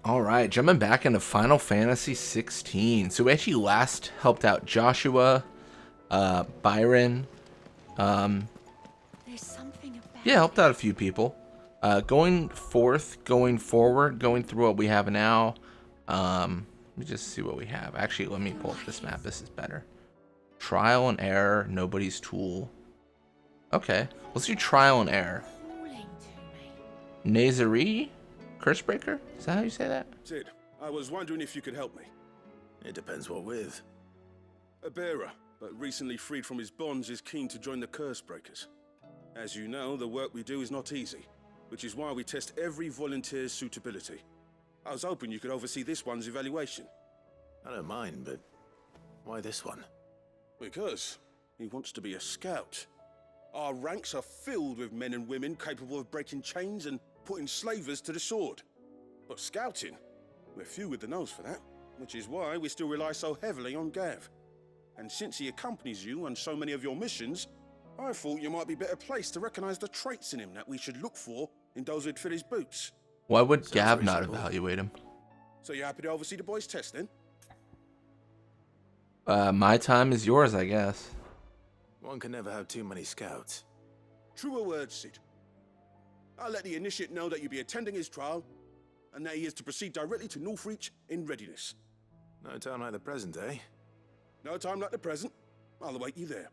All right, jumping back into Final Fantasy 16. So we actually last helped out Joshua, Byron. Um, There's something about yeah, helped out a few people. Going forward, going through what we have now. Let me just see what we have. Actually, let me pull up this map. This is better. Trial and error, nobody's tool. Okay, let's do trial and error. calling to me. Nazari, Cursebreaker? Is that how you say that? Sid, I was wondering if you could help me. It depends what with. A bearer, but recently freed from his bonds, is keen to join the Cursebreakers. As you know, the work we do is not easy, which is why we test every volunteer's suitability. I was hoping you could oversee this one's evaluation. I don't mind, but why this one? Because he wants to be a scout. Our ranks are filled with men and women capable of breaking chains and putting slavers to the sword. But scouting, we're few with the nose for that, which is why we still rely so heavily on Gav. And since he accompanies you on so many of your missions, I thought you might be better placed to recognize the traits in him that we should look for in those who'd fill his boots. Why would Sounds Gav not reasonable. evaluate him? So you're happy to oversee the boys' test then? My time is yours, I guess. One can never have too many scouts. Truer words, Sid. I'll let the initiate know that you'll be attending his trial, and that he is to proceed directly to Northreach in readiness. No time like the present, eh? No time like the present. I'll await you there.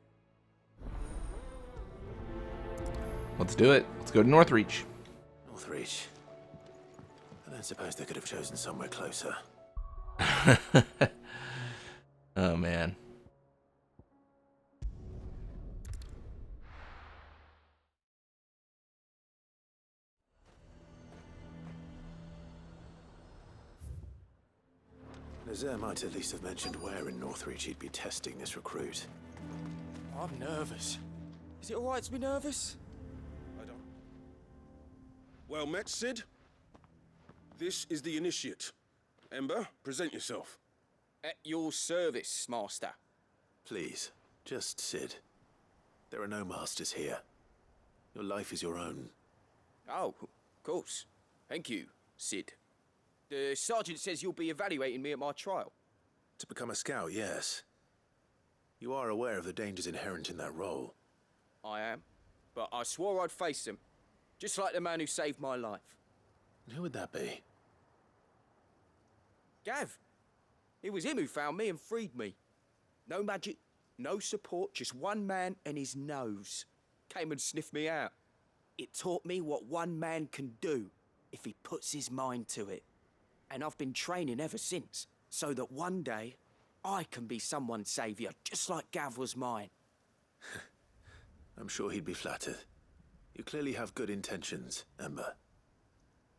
Let's do it. Let's go to Northreach. Northreach. I don't suppose they could have chosen somewhere closer. Oh, man. Nazaire might at least have mentioned where in Northreach he'd be testing this recruit. I'm nervous. Is it alright to be nervous? I don't. Well met, Sid. This is the initiate. Ember, present yourself. At your service, Master. Please, just Sid. There are no masters here. Your life is your own. Oh, of course. Thank you, Sid. The sergeant says you'll be evaluating me at my trial. To become a scout, yes. You are aware of the dangers inherent in that role. I am. But I swore I'd face them. Just like the man who saved my life. And who would that be? Gav. It was him who found me and freed me. No magic, no support, just one man and his nose. Came and sniffed me out. It taught me what one man can do if he puts his mind to it. And I've been training ever since, so that one day I can be someone's saviour, just like Gav was mine. I'm sure he'd be flattered. You clearly have good intentions, Ember.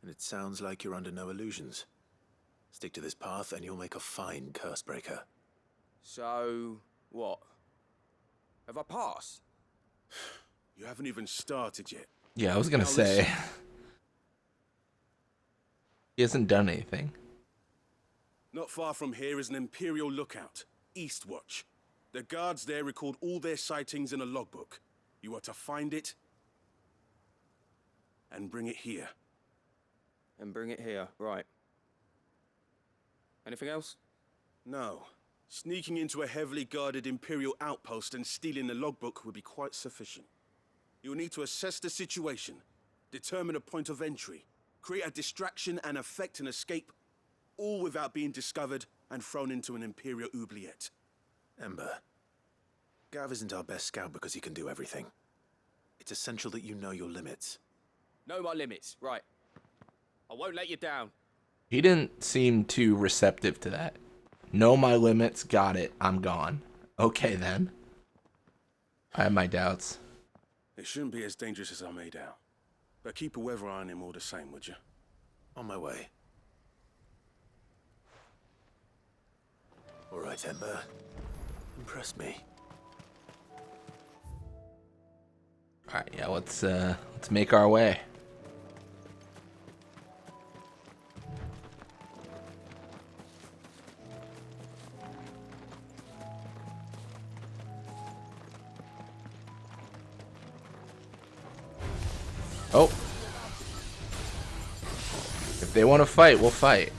And it sounds like you're under no illusions. Stick to this path and you'll make a fine Cursebreaker. So, what? Have I passed? You haven't even started yet. Yeah, I was gonna Now say. listen. He hasn't done anything. Not far from here is an Imperial lookout, Eastwatch. The guards there record all their sightings in a logbook. You are to find it and bring it here. And bring it here, right. Anything else? No. Sneaking into a heavily guarded Imperial outpost and stealing the logbook would be quite sufficient. You'll need to assess the situation, determine a point of entry, create a distraction and effect an escape, all without being discovered and thrown into an Imperial oubliette. Ember, Gav isn't our best scout because he can do everything. It's essential that you know your limits. Know my limits, right. I won't let you down. He didn't seem too receptive to that. Know my limits, got it, I'm gone. Okay then. I have my doubts. It shouldn't be as dangerous as I made out. But keep a weather eye on him all the same, would you? On my way. All right, Ember. Impress me. All right, yeah, let's make our way. Oh. If they want to fight, we'll fight.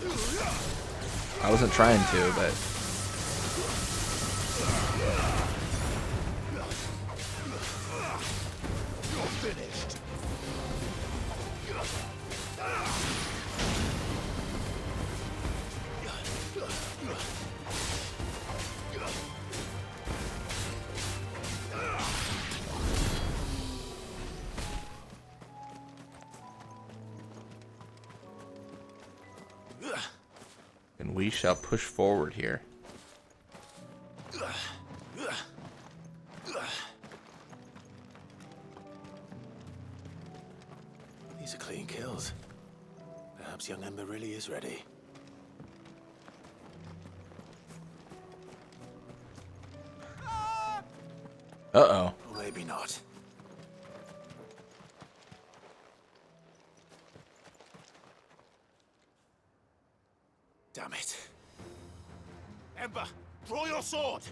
I wasn't trying to, but... And we shall push forward here. These are clean kills. Perhaps young Ember really is ready. Uh-oh. Or maybe not. Damn it. Ember, draw your sword!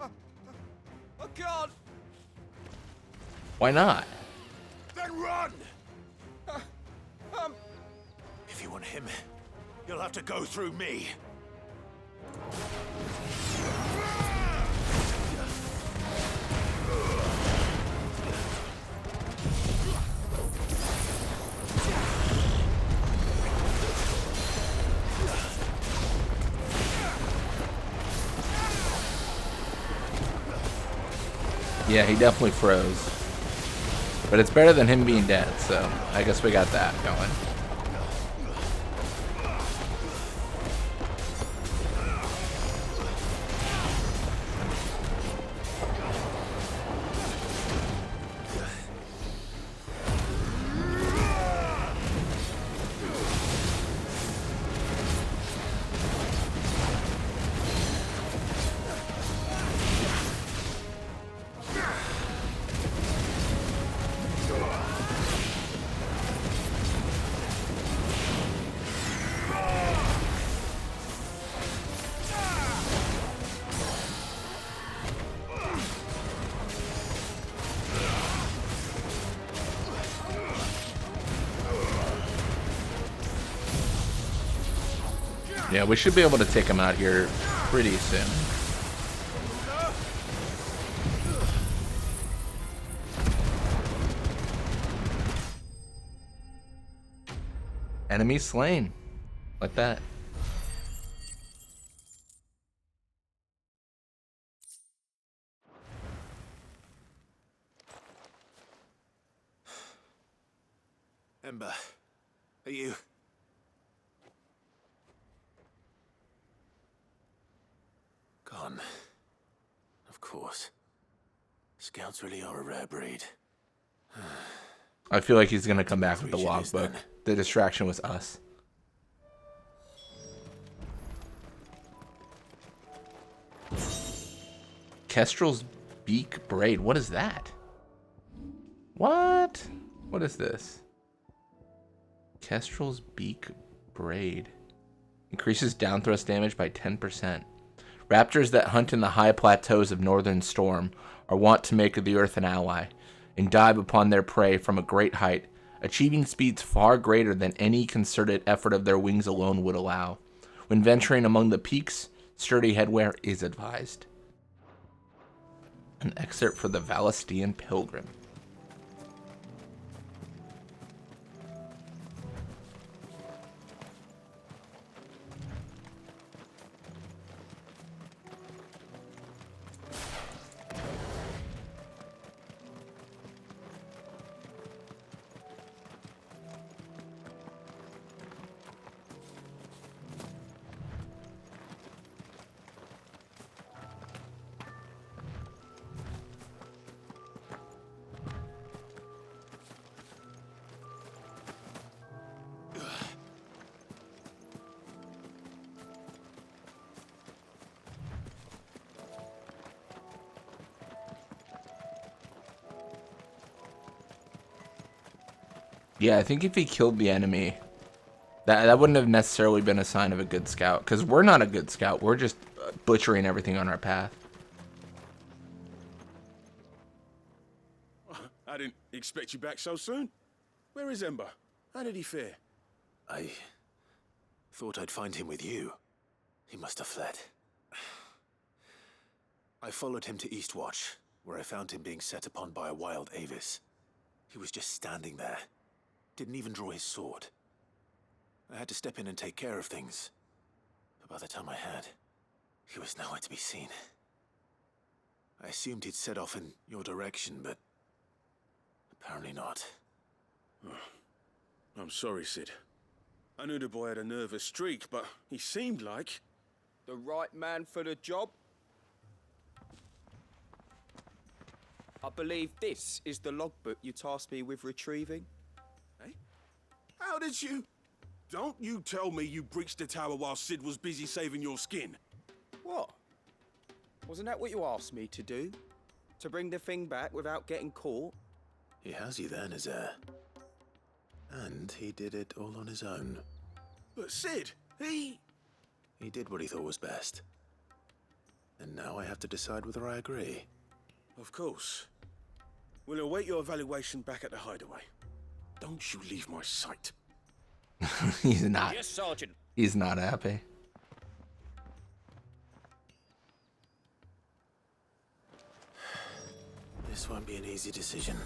I can't. Why not? Then run! If you want him, you'll have to go through me. Yeah, he definitely froze. But it's better than him being dead, so I guess we got that going. Yeah, we should be able to take him out here pretty soon. Enemy slain. Like that. Ember, are you... Gone. Of course. Scouts really are a rare breed. I feel like he's gonna come back with the Reach it is logbook. then. The distraction was us. Kestrel's beak braid. What is that? What? What is this? Kestrel's beak braid. Increases down thrust damage by 10%. Raptors that hunt in the high plateaus of Northern Storm are wont to make the earth an ally and dive upon their prey from a great height, achieving speeds far greater than any concerted effort of their wings alone would allow. When venturing among the peaks, sturdy headwear is advised. An excerpt for the Valestian Pilgrim. Yeah, I think if he killed the enemy, that wouldn't have necessarily been a sign of a good scout. Because we're not a good scout. We're just butchering everything on our path. I didn't expect you back so soon. Where is Ember? How did he fare? I Thought I'd find him with you. He must have fled. I followed him to Eastwatch, where I found him being set upon by a wild Avis. He was just standing there. Didn't even draw his sword. I had to step in and take care of things. But by the time I had, he was nowhere to be seen. I assumed he'd set off in your direction, but apparently not. I'm sorry, Sid. I knew the boy had a nervous streak, but he seemed like... The right man for the job? I believe this is the logbook you tasked me with retrieving. Eh? How did you... Don't you tell me you breached the tower while Sid was busy saving your skin. What? Wasn't that what you asked me to do? To bring the thing back without getting caught? He has you there, Nazaire. And he did it all on his own. But Sid, he did what he thought was best. And now I have to decide whether I agree. Of course. We'll await your evaluation back at the hideaway. Don't you leave my sight. He's not. Yes, Sergeant. He's not happy. This won't be an easy decision.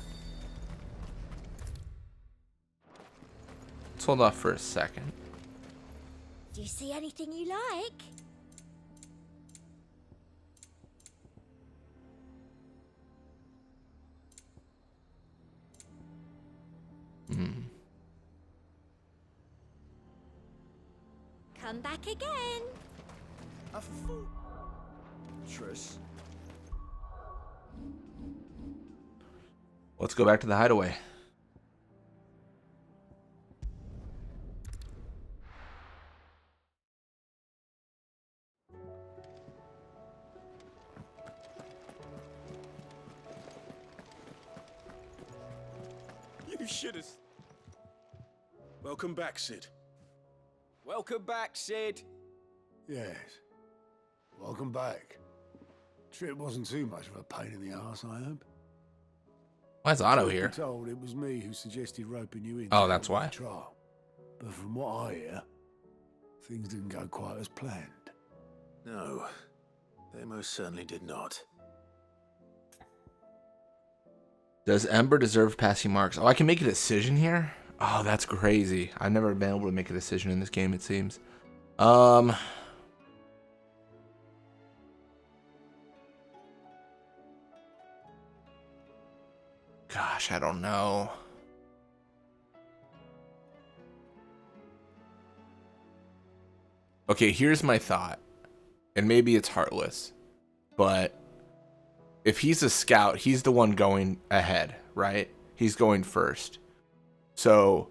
Let's hold off for a second. Do you see anything you like? Come back again. A fortress. Let's go back to the hideaway. You should have... Welcome back, Sid. Welcome back, Sid. Yes. Welcome back. Trip wasn't too much of a pain in the arse, I hope. Why is Otto Truth be here? told, it was me who suggested roping you in. Oh, to that's help with why. the trial. But from what I hear, things didn't go quite as planned. No, they most certainly did not. Does Ember deserve passing marks? Oh, I can make a decision here? Oh, that's crazy. I've never been able to make a decision in this game, it seems. Gosh, I don't know. Okay, here's my thought. And maybe it's heartless. But if he's a scout, he's the one going ahead, right? He's going first. So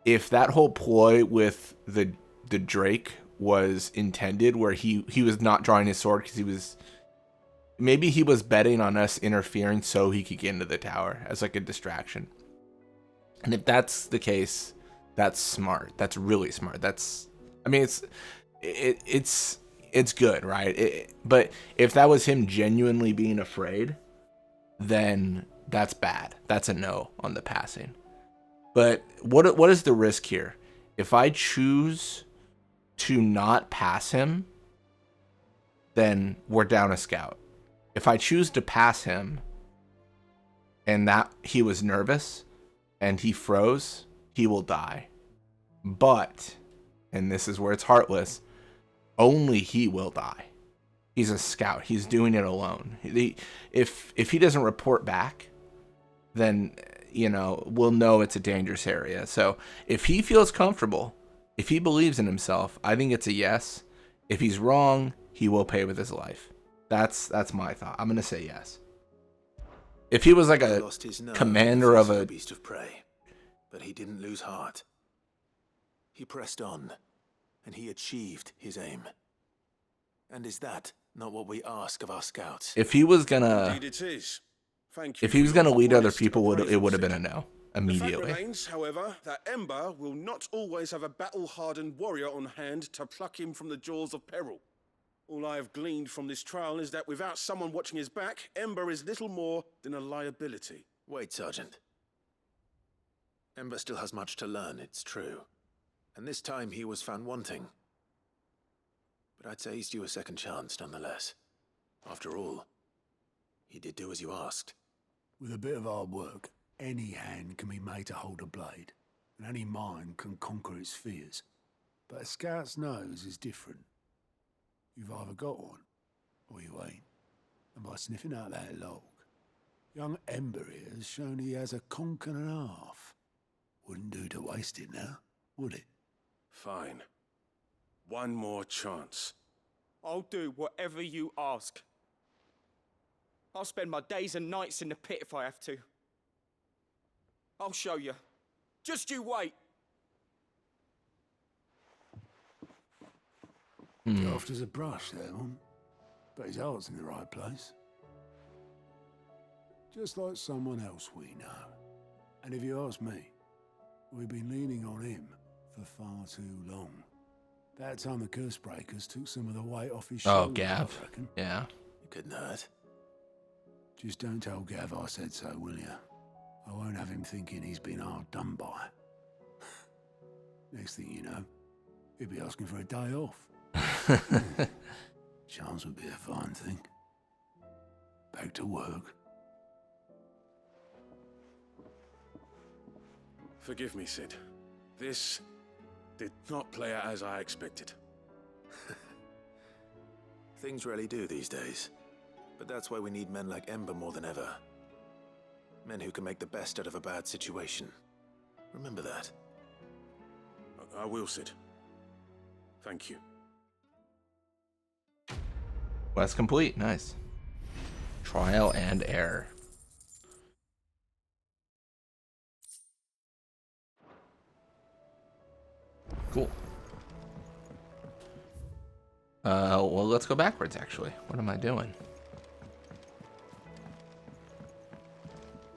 if that whole ploy with the Drake was intended, where he was not drawing his sword because maybe he was betting on us interfering so he could get into the tower as like a distraction. And if that's the case, that's smart. That's really smart. It's good, right? But if that was him genuinely being afraid, then that's bad. That's a no on the passing. But what is the risk here? If I choose to not pass him, then we're down a scout. If I choose to pass him and that he was nervous and he froze, he will die. But, and this is where it's heartless, only he will die. He's a scout. He's doing it alone. If he doesn't report back, then, you know, we'll know it's a dangerous area. So if he feels comfortable, if he believes in himself, I think it's a yes. If he's wrong, he will pay with his life. That's my thought. I'm gonna say yes. If he was like a commander of a beast of prey, but he didn't lose heart. He pressed on, and he achieved his aim. And is that not what we ask of our scouts? If he was gonna, Indeed it is. Thank you. if he was gonna lead other Honest people, it appraisal, would have Sid. been a no The immediately. fact remains, however, that Ember will not always have a battle-hardened warrior on hand to pluck him from the jaws of peril. All I have gleaned from this trial is that without someone watching his back, Ember is little more than a liability. Wait, Sergeant. Ember still has much to learn, it's true. And this time he was found wanting. But I'd say he's due a second chance nonetheless. After all, he did do as you asked. With a bit of hard work, any hand can be made to hold a blade, and any mind can conquer its fears. But a scout's nose is different. You've either got one, or you ain't. And by sniffing out that log, young Ember here has shown he has a conch and a half. Wouldn't do to waste it now, would it? Fine. One more chance. I'll do whatever you ask. I'll spend my days and nights in the pit if I have to. I'll show you. Just you wait. Soft as a brush, that one. But his heart's in the right place. Just like someone else we know. And if you ask me, we've been leaning on him for far too long. That time the curse breakers took some of the weight off his shoulders. Oh, Gav. I reckon. Yeah. You couldn't hurt. Just don't tell Gav I said so, will you? I won't have him thinking he's been hard done by. Next thing you know, he'll be asking for a day off. Chance would be a fine thing. Back to work. Forgive me, Sid. This did not play out as I expected. Things rarely do these days. But that's why we need men like Ember more than ever. Men who can make the best out of a bad situation. Remember that. I will, Sid. Thank you. Quest complete. Nice. Trial and error. Cool. Well, let's go backwards, actually. What am I doing?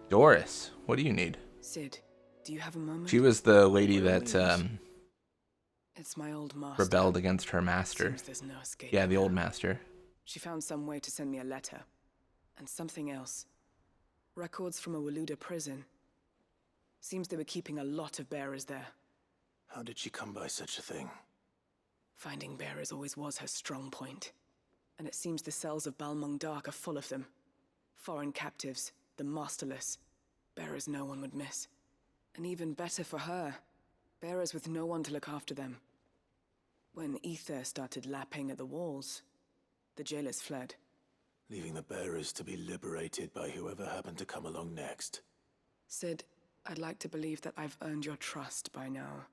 Doris, what do you need? Sid, do you have a moment? She was the lady that It's my old master. rebelled against her master. Seems there's no escape. Yeah, the old master. She found some way to send me a letter. And something else. Records from a Waluda prison. Seems they were keeping a lot of bearers there. How did she come by such a thing? Finding bearers always was her strong point. And it seems the cells of Balmung Dark are full of them. Foreign captives, the masterless. Bearers no one would miss. And even better for her, bearers with no one to look after them. When ether started lapping at the walls, the jailers fled. Leaving the bearers to be liberated by whoever happened to come along next. Sid, I'd like to believe that I've earned your trust by now.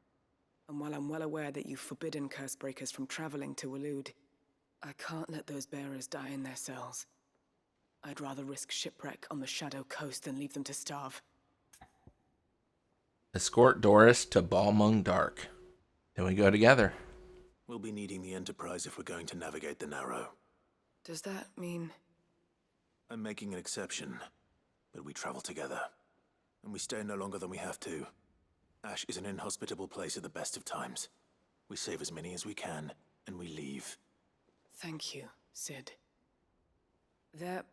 And while I'm well aware that you've forbidden Cursebreakers from traveling to Waloed, I can't let those bearers die in their cells. I'd rather risk shipwreck on the Shadow Coast than leave them to starve. Escort Doris to Balmung Dark. Then we go together. We'll be needing the Enterprise if we're going to navigate the Narrow. Does that mean... I'm making an exception, but we travel together. And we stay no longer than we have to. Ash is an inhospitable place at the best of times. We save as many as we can, and we leave. Thank you, Sid. There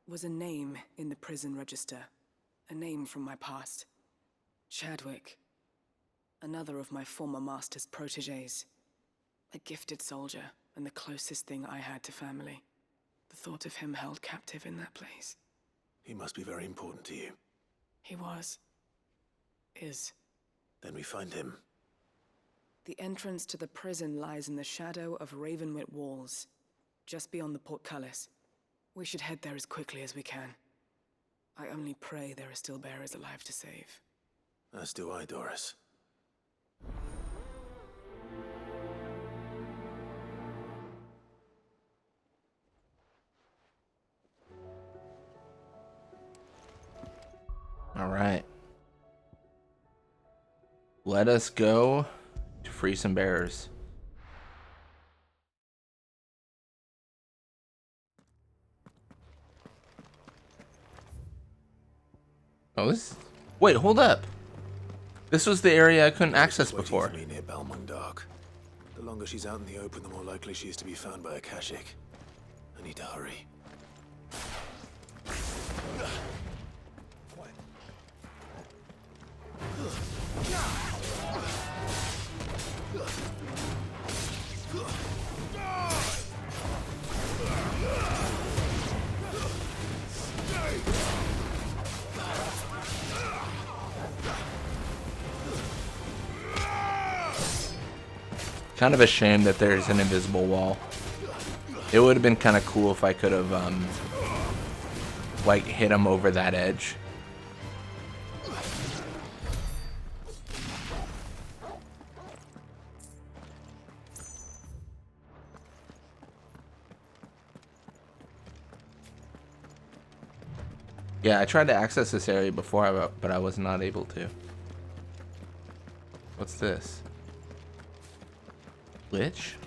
was a name in the prison register. A name from my past. Chadwick. Another of my former master's protégés. A gifted soldier, and the closest thing I had to family. The thought of him held captive in that place. He must be very important to you. He was. Is. Then we find him. The entrance to the prison lies in the shadow of Ravenwit Walls, just beyond the portcullis. We should head there as quickly as we can. I only pray there are still bearers alive to save. As do I, Doris. All right. Let us go to free some bearers. Oh, this... Wait, hold up. This was the area I couldn't access before. Waiting for me near Balmung Dark. The longer she's out in the open, the more likely she is to be found by a Kashik. I need to hurry. Kind of a shame that there's an invisible wall. It would have been kind of cool if I could have, like, hit him over that edge. Yeah, I tried to access this area before, but I was not able to. What's this? Lich?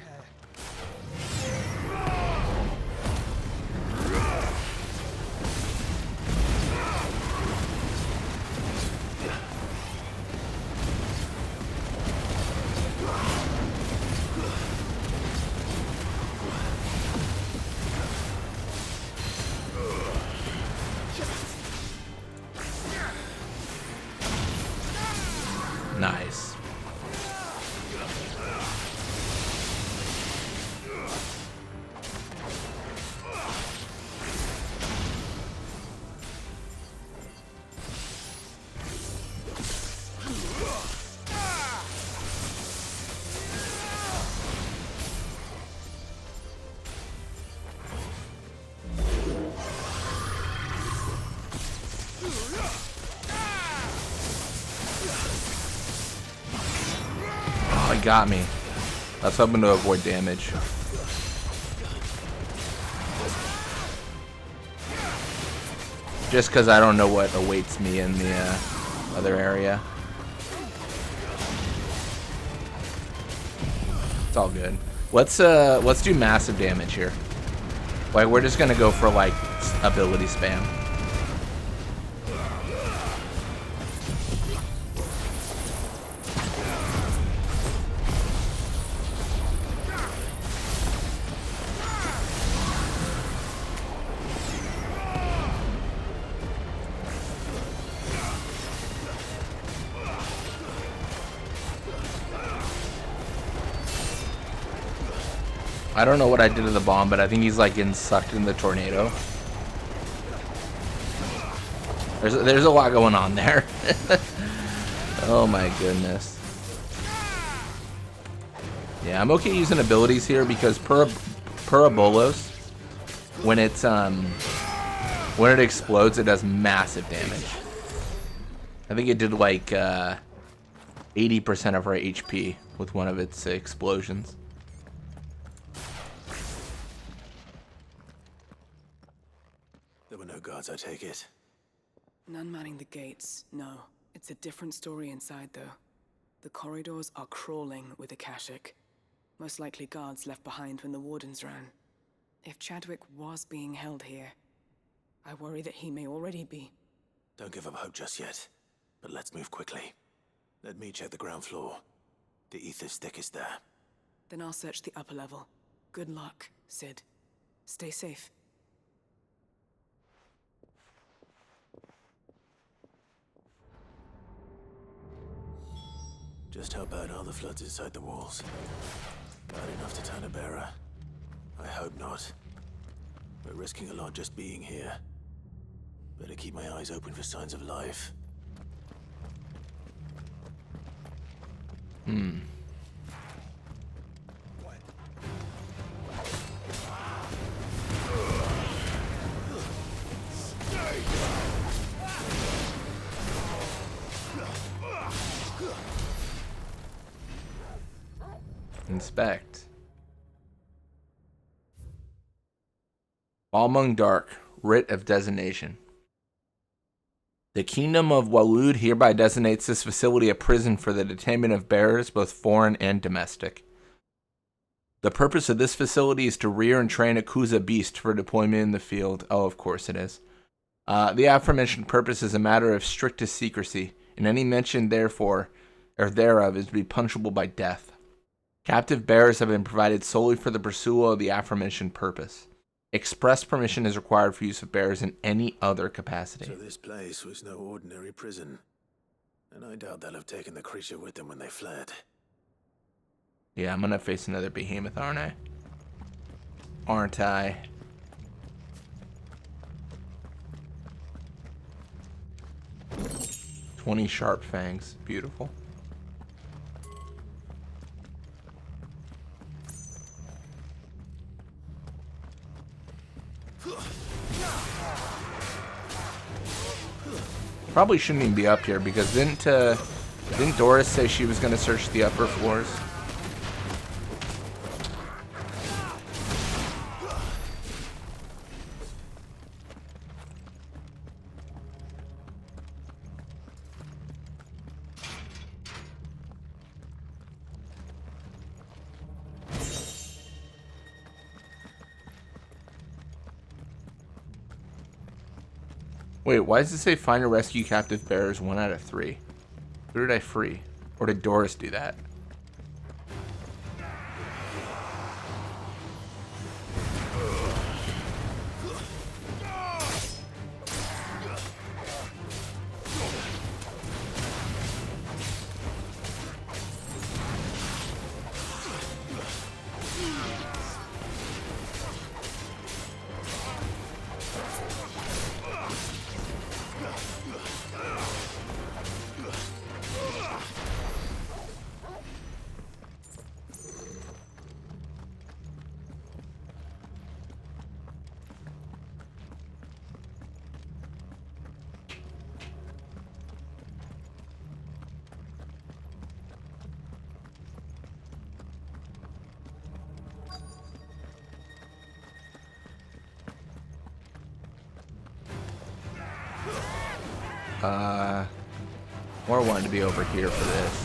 Nice. Oh, he got me. I was hoping to avoid damage. Just because I don't know what awaits me in the other area. It's all good. Let's do massive damage here. Like, we're just gonna go for like ability spam. I don't know what I did to the bomb, but I think he's like getting sucked in the tornado. There's a lot going on there. Oh my goodness. Yeah, I'm okay using abilities here because Parabolos, when it explodes, it does massive damage. I think it did like 80% of our HP with one of its explosions. There were no guards, I take it. None manning the gates, no. It's a different story inside, though. The corridors are crawling with Akashic. Most likely guards left behind when the wardens ran. If Chadwick was being held here, I worry that he may already be. Don't give up hope just yet, but let's move quickly. Let me check the ground floor. The ether stick is there. Then I'll search the upper level. Good luck, Sid. Stay safe. Just how bad are the floods inside the walls? Bad enough to turn a bearer? I hope not. We're risking a lot just being here. Better keep my eyes open for signs of life. Inspect. Balmung Dark, Writ of Designation. The Kingdom of Waloed hereby designates this facility a prison for the detainment of bearers, both foreign and domestic. The purpose of this facility is to rear and train a Kuza beast for deployment in the field. Oh, of course it is. The aforementioned purpose is a matter of strictest secrecy, and any mention therefore or thereof is to be punishable by death. Captive bearers have been provided solely for the pursuit of the aforementioned purpose. Express permission is required for use of bearers in any other capacity. So this place was no ordinary prison. And I doubt they'll have taken the creature with them when they fled. Yeah, I'm gonna face another behemoth, aren't I? Aren't I? $20 sharp fangs. Beautiful. Probably shouldn't even be up here because didn't Doris say she was going to search the upper floors? Wait, why does it say find or rescue captive bearers 1 out of 3? Who did I free? Or did Doris do that? More wanted to be over here for this.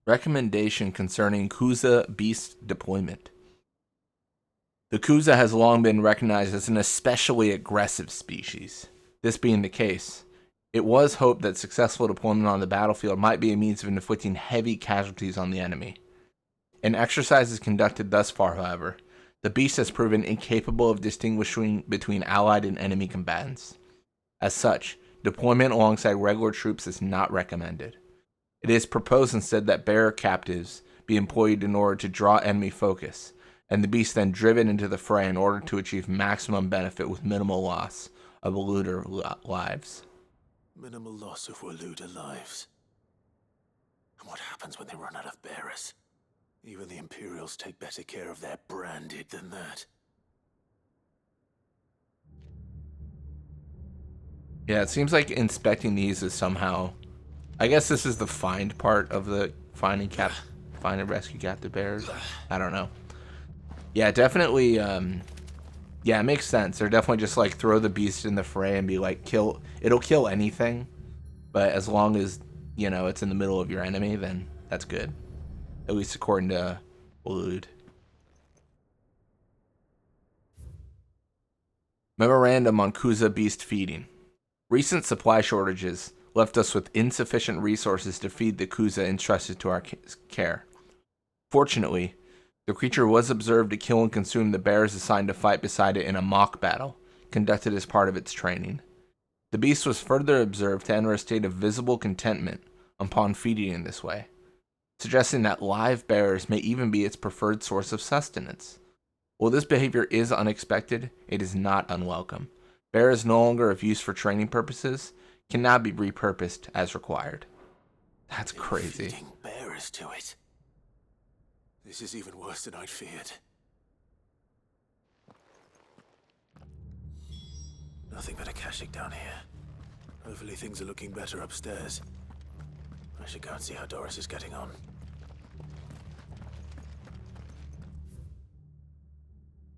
Recommendation concerning Kuza beast deployment. The Kuza has long been recognized as an especially aggressive species. This being the case, it was hoped that successful deployment on the battlefield might be a means of inflicting heavy casualties on the enemy. In exercises conducted thus far, however, the beast has proven incapable of distinguishing between allied and enemy combatants. As such, deployment alongside regular troops is not recommended. It is proposed instead that bearer captives be employed in order to draw enemy focus, and the beast then driven into the fray in order to achieve maximum benefit with minimal loss of Waluda lives. Minimal loss of Waluda lives. And what happens when they run out of bearers? Even the Imperials take better care of their branded than that. Yeah, it seems like inspecting these is somehow... I guess this is the find part of the find and rescue captive bears. I don't know. Yeah, definitely. Yeah, it makes sense. They're definitely just like throw the beast in the fray and be like, kill. It'll kill anything, but as long as it's in the middle of your enemy, then that's good. At least according to Walud. Memorandum on Kuza beast feeding. Recent supply shortages left us with insufficient resources to feed the Kuza entrusted to our care. Fortunately, the creature was observed to kill and consume the bears assigned to fight beside it in a mock battle, conducted as part of its training. The beast was further observed to enter a state of visible contentment upon feeding in this way, suggesting that live bears may even be its preferred source of sustenance. While this behavior is unexpected, it is not unwelcome. Bears no longer of use for training purposes can now be repurposed as required. That's crazy. Feeding bearers to it. This is even worse than I'd feared. Nothing but a Kashyyyk down here. Hopefully things are looking better upstairs. I should go and see how Doris is getting on.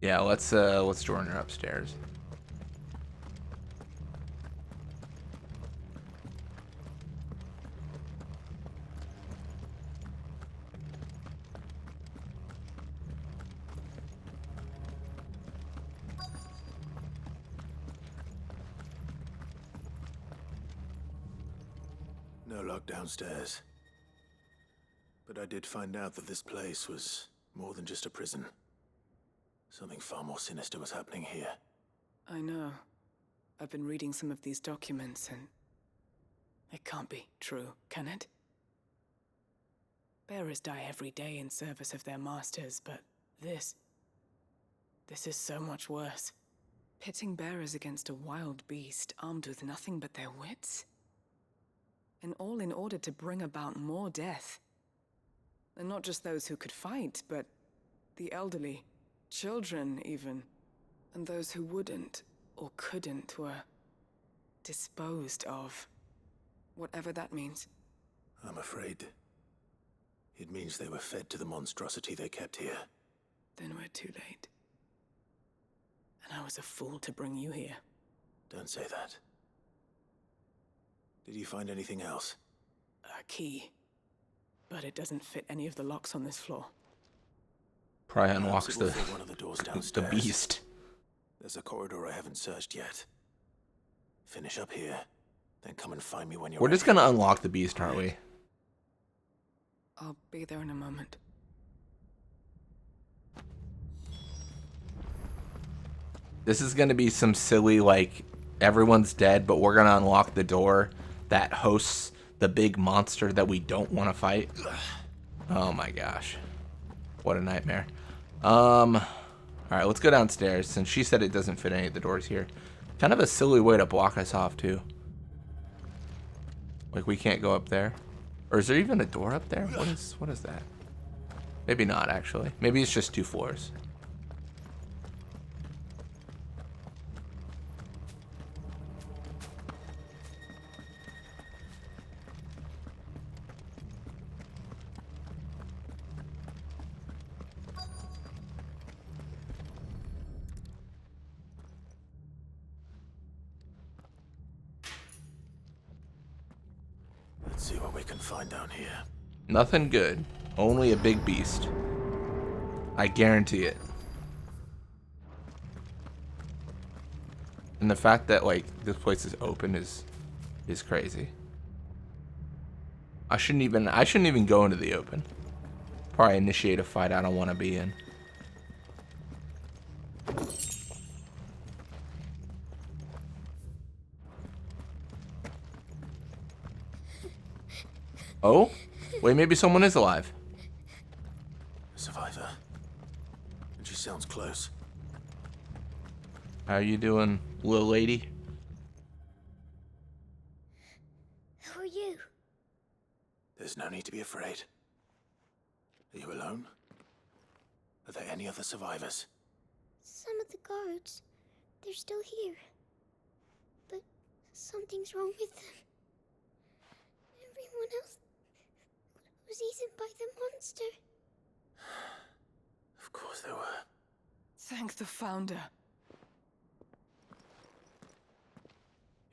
Yeah, let's join her upstairs. No lock downstairs. But I did find out that this place was more than just a prison. Something far more sinister was happening here. I know. I've been reading some of these documents and... It can't be true, can it? Bearers die every day in service of their masters, but this is so much worse. Pitting bearers against a wild beast armed with nothing but their wits? And all in order to bring about more death. And not just those who could fight, but the elderly, children even. And those who wouldn't or couldn't were disposed of. Whatever that means. I'm afraid it means they were fed to the monstrosity they kept here. Then we're too late. And I was a fool to bring you here. Don't say that. Did you find anything else? A key. But it doesn't fit any of the locks on this floor. Probably Perhaps unlocks it will the fit one of the doors the downstairs. beast. There's a corridor I haven't searched yet. Finish up here, then come and find me when you're We're ready. just gonna unlock the beast, aren't we? I'll be there in a moment. This is gonna be some silly, like, everyone's dead, but we're gonna unlock the door that hosts the big monster that we don't want to fight. Oh my gosh. What a nightmare. Alright, let's go downstairs, since she said it doesn't fit any of the doors here. Kind of a silly way to block us off, too. Like, we can't go up there. Or is there even a door up there? What is that? Maybe not, actually. Maybe it's just 2 floors. Let's see what we can find down here. Nothing good. Only a big beast. I guarantee it. And the fact that, like, this place is open is crazy. I shouldn't even go into the open. Probably initiate a fight I don't want to be in. Oh? Wait, maybe someone is alive. A survivor. And she sounds close. How you doing, little lady? Who are you? There's no need to be afraid. Are you alone? Are there any other survivors? Some of the guards. They're still here. But something's wrong with them. Everyone else was eaten by the monster. Of course there were. Thank the Founder.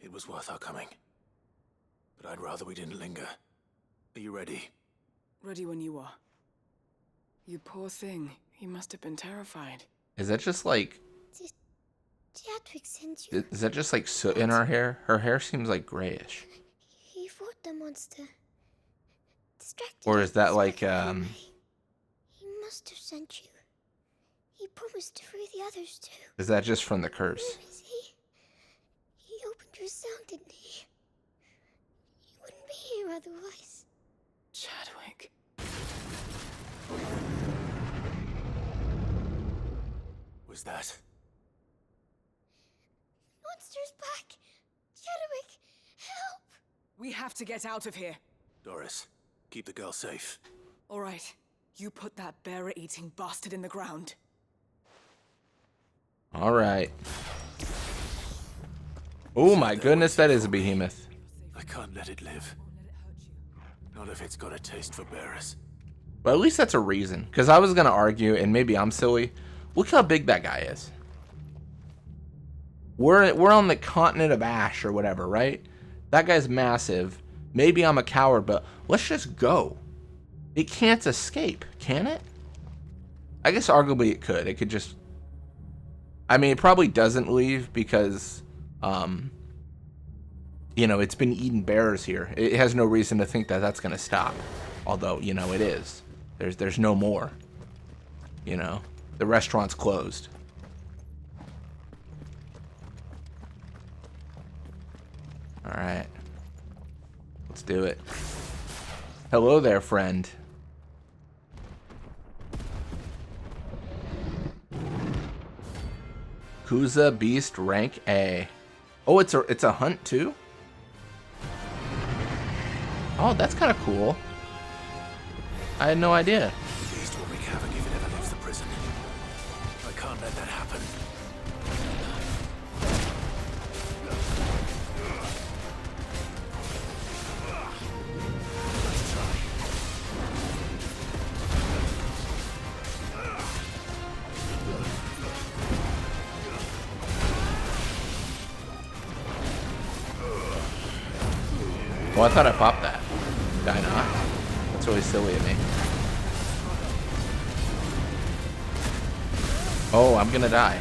It was worth our coming. But I'd rather we didn't linger. Are you ready? Ready when you are. You poor thing. He must have been terrified. Is that just like... Chadwick sent you. Is that just like soot in our hair? Her hair seems like grayish. He fought the monster. Distracted Or us is that so I like, could get away. He must have sent you. He promised to free the others too. Is that just from the curse? Where is he? He opened your cell, didn't he? He wouldn't be here otherwise. Chadwick. Was that? Monster's back! Chadwick, help! We have to get out of here. Doris, keep the girl safe. All right. You put that bearer-eating bastard in the ground. All right. Oh my goodness, that is a behemoth. I can't let it live. Not if it's got a taste for bearers. But at least that's a reason. Because I was going to argue, and maybe I'm silly. Look how big that guy is. We're on the continent of Ash or whatever, right? That guy's massive. Maybe I'm a coward, but let's just go. It can't escape, can it? I guess arguably it could. It could just... I mean, it probably doesn't leave because, you know, it's been eating bears here. It has no reason to think that that's going to stop. Although, you know, it is. There's no more. You know, the restaurant's closed. All right. Let's do it. Hello there, friend. Kuza Beast rank A. Oh, it's a hunt too? Oh, that's kind of cool. I had no idea. The beast will wreak havoc if it ever leaves the prison. I can't let that happen. Let's try. Oh, I thought I popped that. Did I not? That's really silly of me. Oh, I'm gonna die.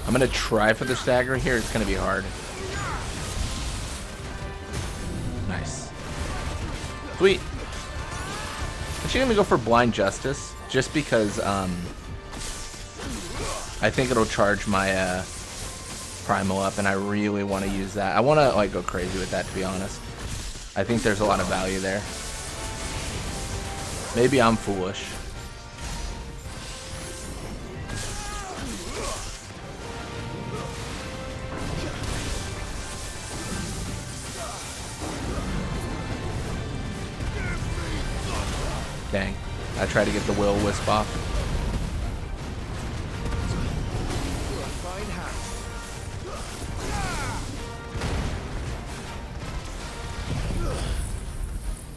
I'm gonna try for the stagger here. It's gonna be hard. Nice. Sweet. Actually gonna go for Blind Justice, just because I think it'll charge my Primal up, and I really want to use that. I want to like go crazy with that, to be honest. I think there's a lot of value there. Maybe I'm foolish. Dang. I tried to get the Will-O-Wisp off.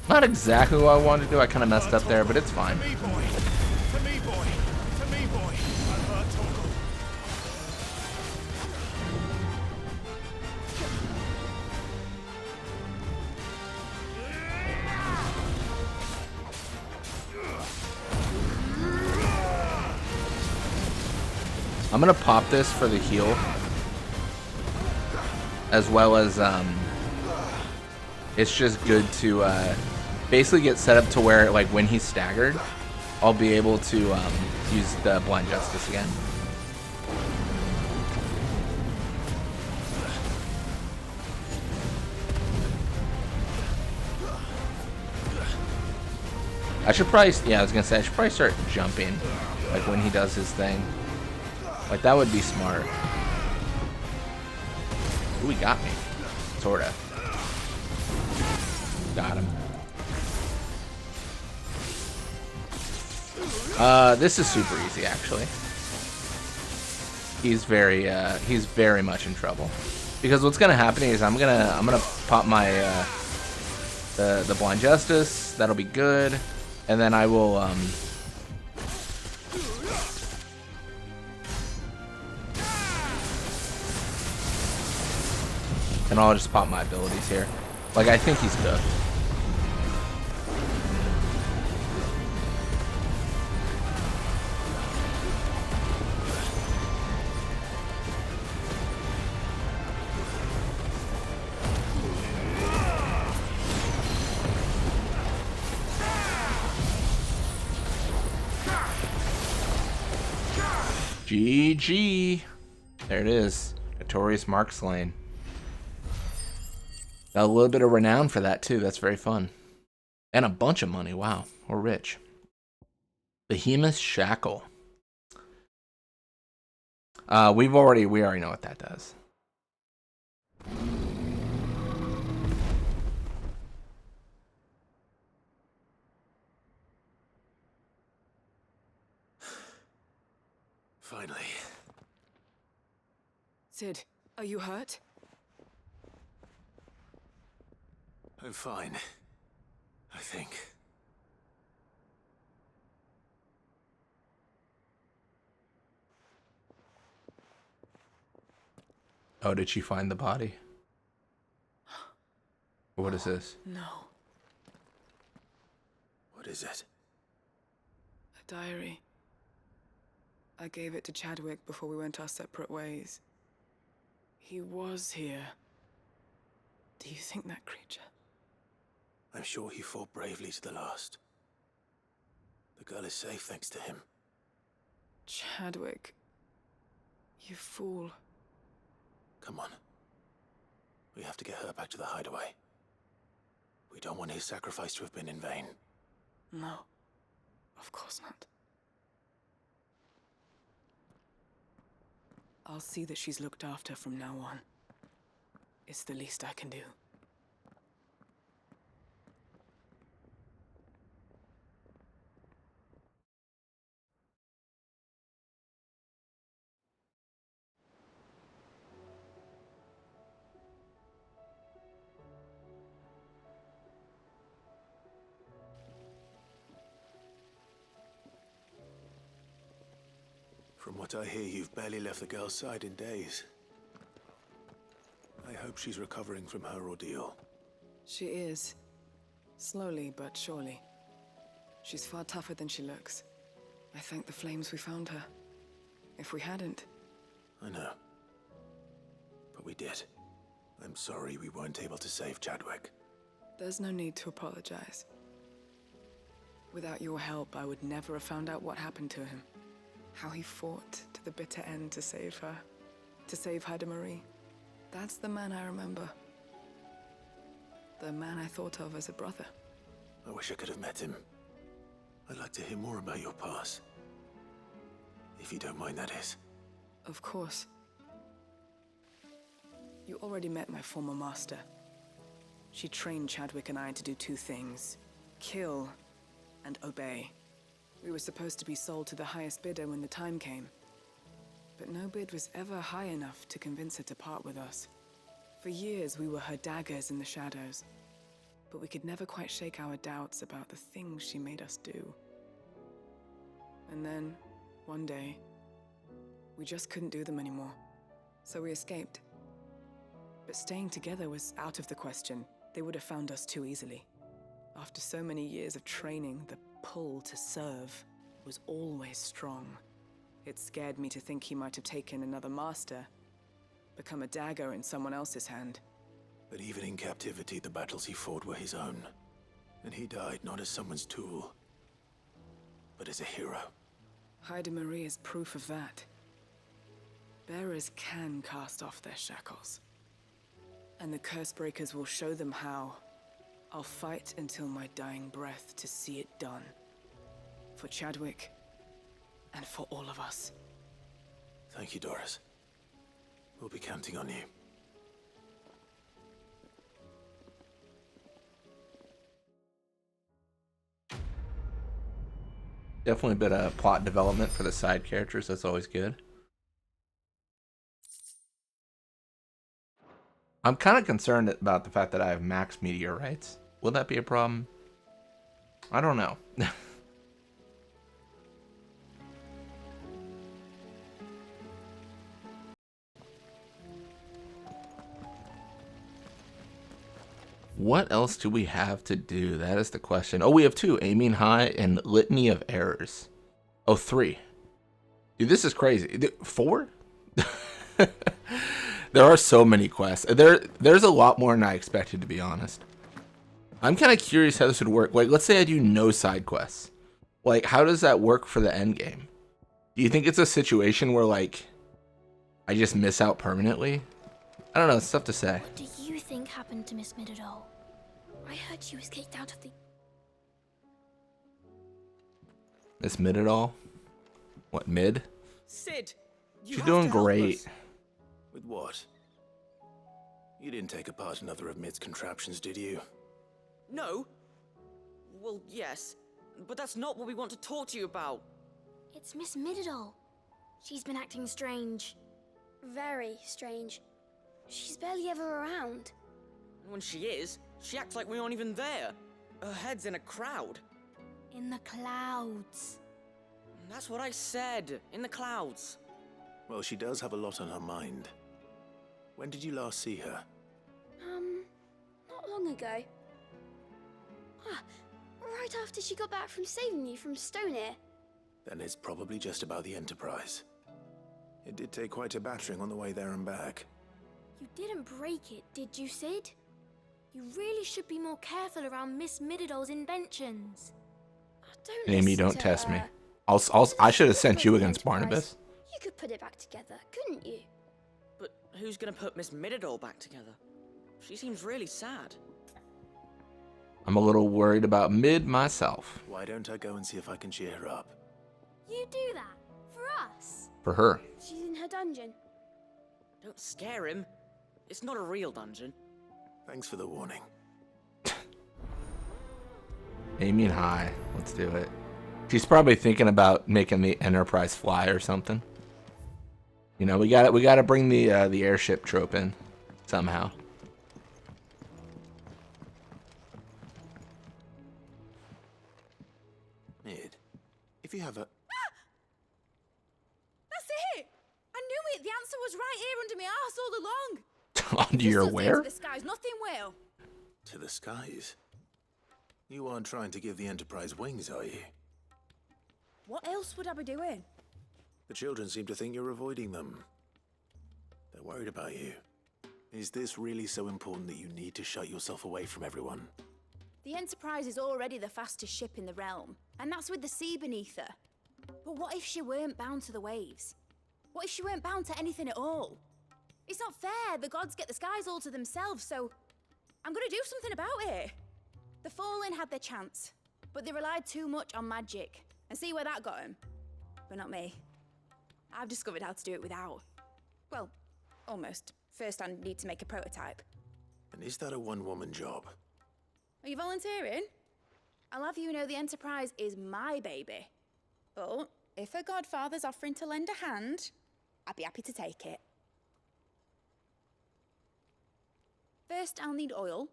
Not exactly what I wanted to do. I kind of messed up there, but it's fine. I'm gonna pop this for the heal, as well as it's just good to basically get set up to where, like, when he's staggered, I'll be able to use the Blind Justice again. I should probably, yeah, I was gonna say I should probably start jumping, like when he does his thing. Like, that would be smart. Ooh, he got me. Sorta. Got him. This is super easy, actually. He's very much in trouble. Because what's gonna happen is I'm gonna pop my the Blind Justice. That'll be good. And then I will and I'll just pop my abilities here. Like, I think he's cooked. GG. There it is. Notorious Mark slain. Got a little bit of renown for that too. That's very fun. And a bunch of money. Wow. We're rich. Behemoth Shackle. We already know what that does. Finally. Sid, are you hurt? I'm fine. I think. Oh, did she find the body? What is this? No. What is it? A diary. I gave it to Chadwick before we went our separate ways. He was here. Do you think that creature? I'm sure he fought bravely to the last. The girl is safe thanks to him. Chadwick You fool. Come on. We have to get her back to the hideaway. We don't want his sacrifice to have been in vain. No, of course not. I'll see that she's looked after from now on. It's the least I can do. From what I hear, you've barely left the girl's side in days. I hope she's recovering from her ordeal. She is. Slowly but surely. She's far tougher than she looks. I thank the flames we found her. If we hadn't... I know. But we did. I'm sorry we weren't able to save Chadwick. There's no need to apologize. Without your help, I would never have found out what happened to him. How he fought to the bitter end to save her. To save Hyde Marie. That's the man I remember. The man I thought of as a brother. I wish I could have met him. I'd like to hear more about your past. If you don't mind, that is. Of course. You already met my former master. She trained Chadwick and I to do two things. Kill and obey. We were supposed to be sold to the highest bidder when the time came. But no bid was ever high enough to convince her to part with us. For years, we were her daggers in the shadows. But we could never quite shake our doubts about the things she made us do. And then, one day, we just couldn't do them anymore. So we escaped. But staying together was out of the question. They would have found us too easily. After so many years of training, the pull to serve was always strong. It scared me to think he might have taken another master, become a dagger in someone else's hand. But even in captivity, the battles he fought were his own. And he died not as someone's tool, but as a hero. Hyde Marie is proof of that. Bearers can cast off their shackles. And the Cursebreakers will show them how. I'll fight until my dying breath to see it done. For Chadwick, and for all of us. Thank you, Doris. We'll be counting on you. Definitely a bit of plot development for the side characters. That's always good. I'm kind of concerned about the fact that I have max meteorites. Will that be a problem? I don't know. What else do we have to do? That is the question. Oh, we have two. Aiming High and Litany of Errors. Oh, 3. Dude, this is crazy. 4? There are so many quests. There's a lot more than I expected, to be honest. I'm kind of curious how this would work. Like, let's say I do no side quests. Like, how does that work for the end game? Do you think it's a situation where, like, I just miss out permanently? I don't know. It's tough to say. What do you think happened to Miss Midadol? I heard she was kicked out of the... Miss Mid at all? What, Mid? Sid, you She's have doing to help great. us. With what? You didn't take apart another of Mid's contraptions, did you? No. Well, yes. But that's not what we want to talk to you about. It's Miss Midadol. She's been acting strange. Very strange. She's barely ever around. And when she is, she acts like we aren't even there. Her head's in a crowd. In the clouds. That's what I said. In the clouds. Well, she does have a lot on her mind. When did you last see her? Not long ago. Right after she got back from saving you from Stoneir. Then it's probably just about the Enterprise. It did take quite a battering on the way there and back. You didn't break it, did you, Sid? You really should be more careful around Miss Midadol's inventions. Don't Amy, listen don't to test me. her. I should have sent you against Barnabas. You could put it back together, couldn't you? But who's gonna put Miss Mididol back together? She seems really sad. I'm a little worried about Mid myself. Why don't I go and see if I can cheer her up? You do that? For us? For her. She's in her dungeon. Don't scare him. It's not a real dungeon. Thanks for the warning. Aiming high. Let's do it. She's probably thinking about making the Enterprise fly or something. You know, we gotta bring the airship trope in somehow. Mid, if you have a... That's it! I knew it! The answer was right here under my arse all along! Under your Just where? To the skies, nothing will. To the skies? You aren't trying to give the Enterprise wings, are you? What else would I be doing? The children seem to think you're avoiding them. They're worried about you. Is this really so important that you need to shut yourself away from everyone? The Enterprise is already the fastest ship in the realm, and that's with the sea beneath her. But what if she weren't bound to the waves? What if she weren't bound to anything at all? It's not fair. The gods get the skies all to themselves, so I'm gonna do something about it. The Fallen had their chance, but they relied too much on magic. And see where that got them? But not me. I've discovered how to do it without. Well, almost. First I need to make a prototype. And is that a one-woman job? Are you volunteering? I'll have you know the Enterprise is my baby. But if a godfather's offering to lend a hand, I'd be happy to take it. First, I'll need oil,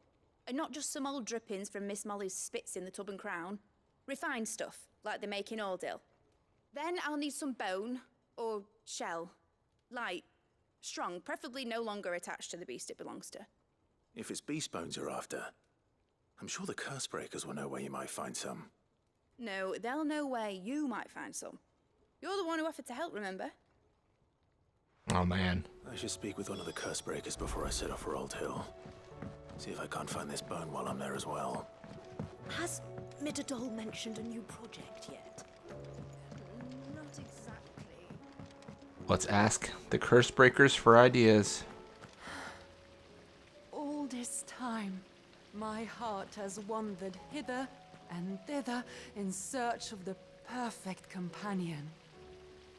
and not just some old drippings from Miss Molly's spits in the Tub and Crown. Refined stuff, like they make in Ordill. Then I'll need some bone, or shell. Light, strong, preferably no longer attached to the beast it belongs to. If it's beast bones you're after, I'm sure the Cursebreakers will know where you might find some. No, they'll know where you might find some. You're the one who offered to help, remember? Oh man. I should speak with one of the Cursebreakers before I set off for Old Hill. See if I can't find this bone while I'm there as well. Has Mididol mentioned a new project yet? Not exactly. Let's ask the Cursebreakers for ideas. All this time, my heart has wandered hither and thither in search of the perfect companion.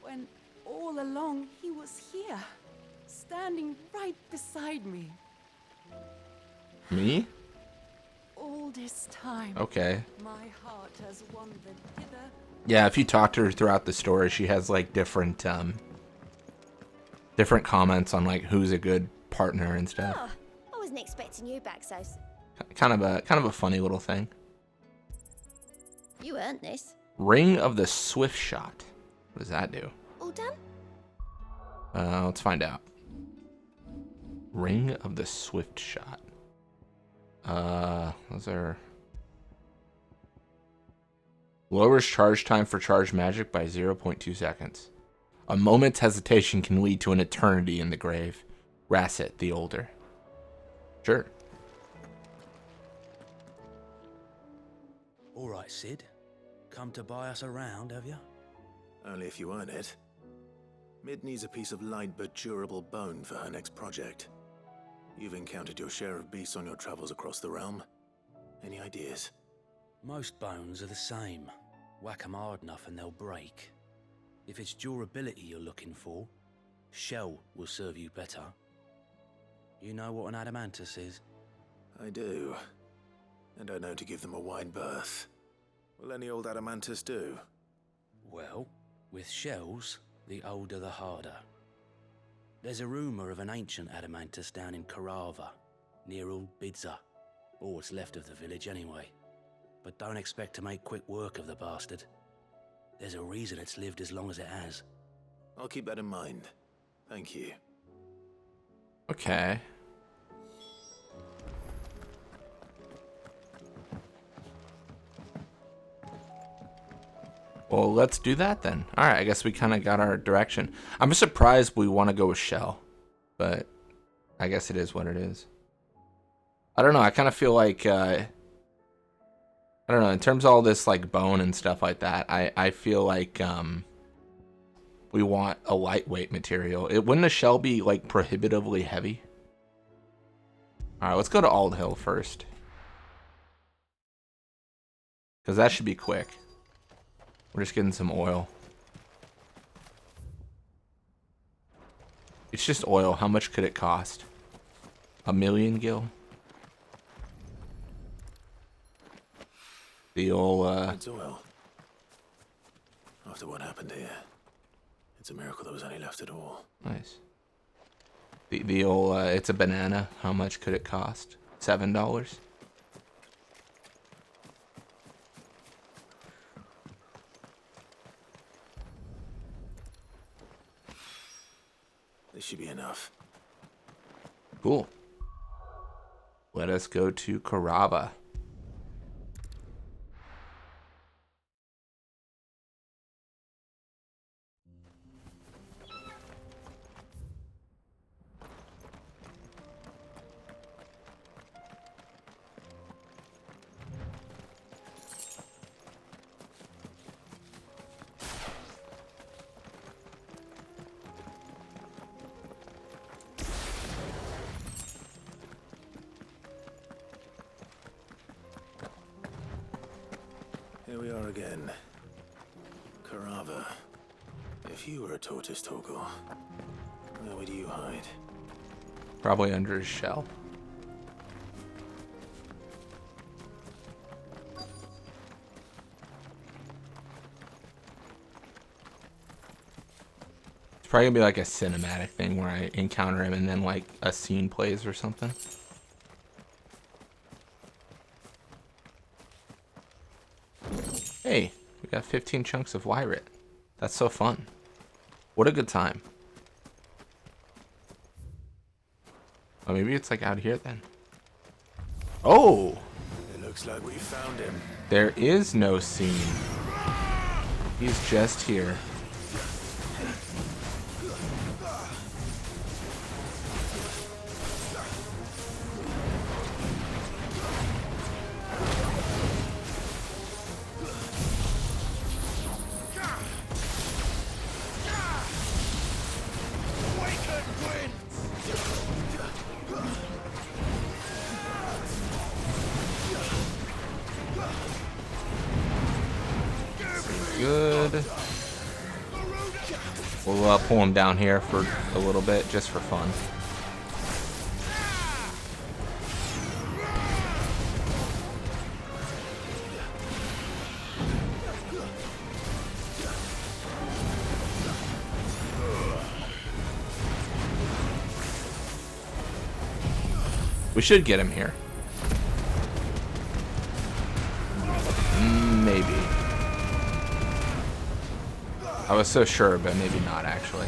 When all along he was here, standing right beside me. Me? All this time, Okay. my heart has wandered hither. Yeah, if you talk to her throughout the story, she has like different comments on like who's a good partner and stuff. Oh, I wasn't expecting you back so. Kind of a funny little thing. You earned this. Ring of the Swift Shot. What does that do? All done? Let's find out. Ring of the Swift Shot. Those are... Lowers charge time for charge magic by 0.2 seconds. A moment's hesitation can lead to an eternity in the grave. Rasset the Older. Sure. All right, Sid. Come to buy us around, have you? Only if you earn it. Mid needs a piece of light but durable bone for her next project. You've encountered your share of beasts on your travels across the realm. Any ideas? Most bones are the same. Whack 'em hard enough and they'll break. If it's durability you're looking for, shell will serve you better. You know what an adamantus is? I do. And I know to give them a wide berth. Will any old adamantus do? Well, with shells, the older the harder. There's a rumour of an ancient adamantus down in Karava, near Old Bidza, or what's left of the village anyway. But don't expect to make quick work of the bastard. There's a reason it's lived as long as it has. I'll keep that in mind. Thank you. Okay. Well, let's do that then. All right, I guess we kind of got our direction. I'm surprised we want to go with Shell, but I guess it is what it is. I don't know. I kind of feel like, I don't know, in terms of all this like bone and stuff like that, I feel like we want a lightweight material. Wouldn't a shell be like prohibitively heavy? All right, let's go to Ald Hill first, because that should be quick. We're just getting some oil. It's just oil. How much could it cost? 1 million gil? The old, It's oil. After what happened here, it's a miracle there was any left at all. Nice. The old, it's a banana. How much could it cost? $7? This should be enough. Cool. Let us go to Carava. Here we are again. Carava. If you were a tortoise, Torgal, where would you hide? Probably under his shell. It's probably gonna be like a cinematic thing where I encounter him and then like a scene plays or something. Hey, we got 15 chunks of Wyrit. That's so fun. What a good time. Oh, maybe it's like out here then. Oh! It looks like we found him. There is no scene. He's just here. Good. We'll pull him down here for a little bit, just for fun. We should get him here. Maybe. I was so sure, but maybe not actually.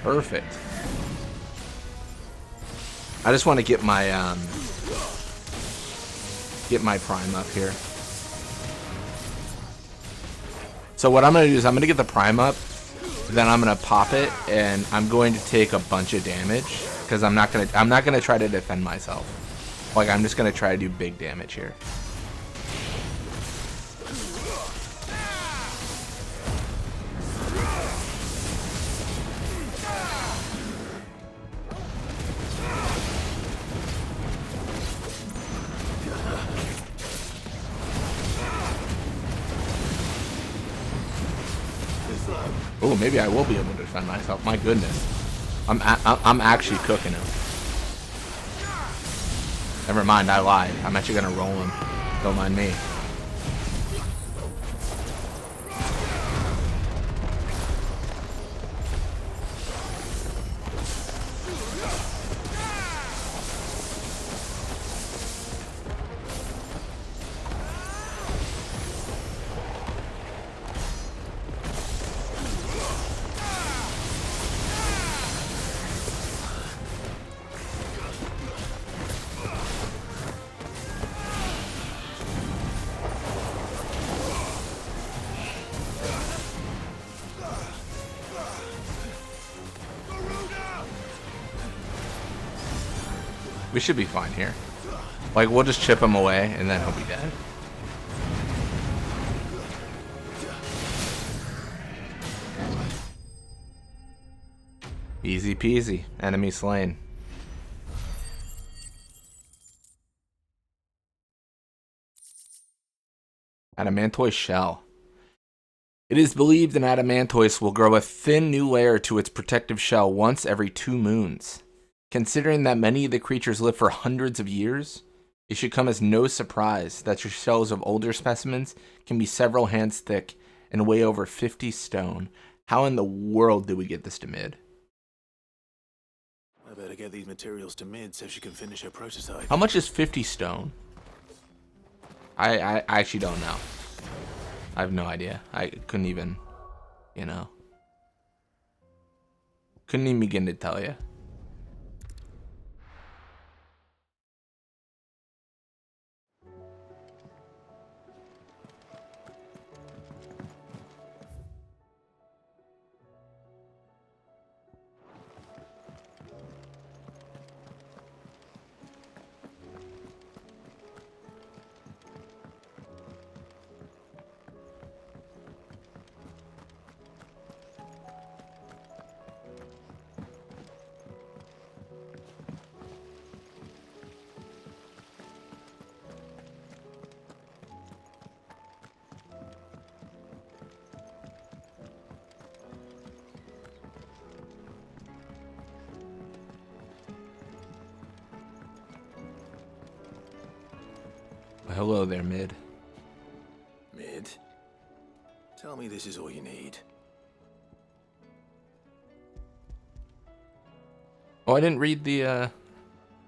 Perfect. I just want to get my prime up here. So what I'm gonna do is I'm gonna get the prime up, then I'm gonna pop it, and I'm going to take a bunch of damage because I'm not gonna try to defend myself. Like, I'm just gonna try to do big damage here. Oh, maybe I will be able to defend myself. My goodness, I'm actually cooking him. Never mind, I lied. I'm actually gonna roll him. Don't mind me. We should be fine here. Like, we'll just chip him away, and then he'll be dead. Easy peasy. Enemy slain. Adamantoise shell. It is believed an adamantoise will grow a thin new layer to its protective shell once every 2 moons. Considering that many of the creatures live for hundreds of years, it should come as no surprise that your shells of older specimens can be several hands thick and weigh over 50 stone. How in the world do we get this to Mid? I better get these materials to Mid so she can finish her prototype. How much is 50 stone? I actually don't know. I have no idea. I couldn't even, couldn't even begin to tell you. Hello there, Mid. Mid? Tell me this is all you need. Oh, I didn't read the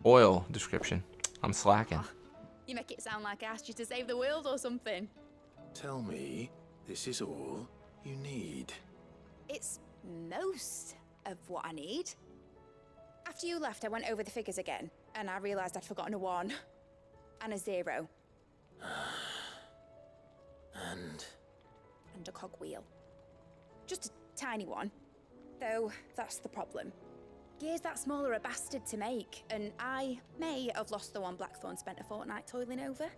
oil description. I'm slacking. You make it sound like I asked you to save the world or something. Tell me this is all you need. It's most of what I need. After you left, I went over the figures again, and I realized I'd forgotten a 1 and a 0. And a cogwheel. Just a tiny one. Though, that's the problem. Gears that small are a bastard to make, and I may have lost the one Blackthorn spent a fortnight toiling over.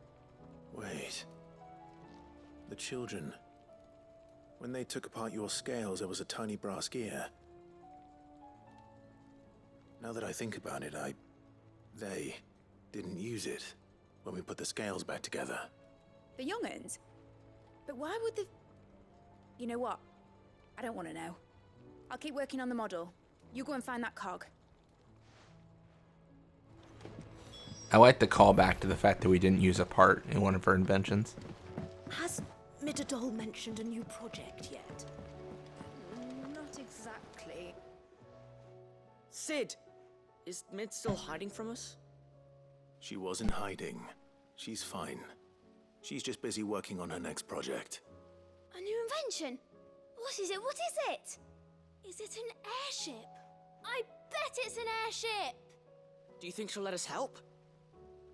Wait. The children. When they took apart your scales, there was a tiny brass gear. Now that I think about it, they didn't use it when we put the scales back together. The young'uns? But why would the... You know what? I don't want to know. I'll keep working on the model. You go and find that cog. I like the callback to the fact that we didn't use a part in one of her inventions. Has Midadol mentioned a new project yet? Not exactly. Sid! Is Mid still hiding from us? She wasn't hiding. She's fine. She's just busy working on her next project. A new invention? What is it? What is it? Is it an airship? I bet it's an airship! Do you think she'll let us help?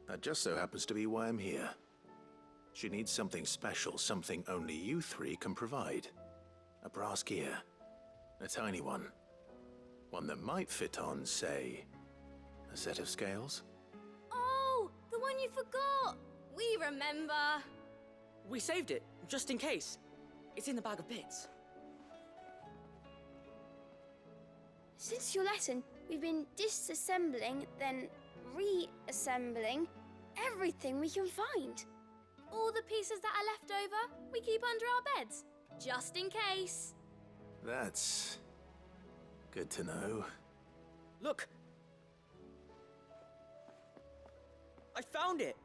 That just so happens to be why I'm here. She needs something special, something only you 3 can provide. A brass gear. A tiny one. One that might fit on, say, a set of scales? Oh, the one you forgot! We remember! We saved it, just in case. It's in the bag of bits. Since your lesson, we've been disassembling, then reassembling everything we can find. All the pieces that are left over, we keep under our beds, just in case. That's good to know. Look! I found it!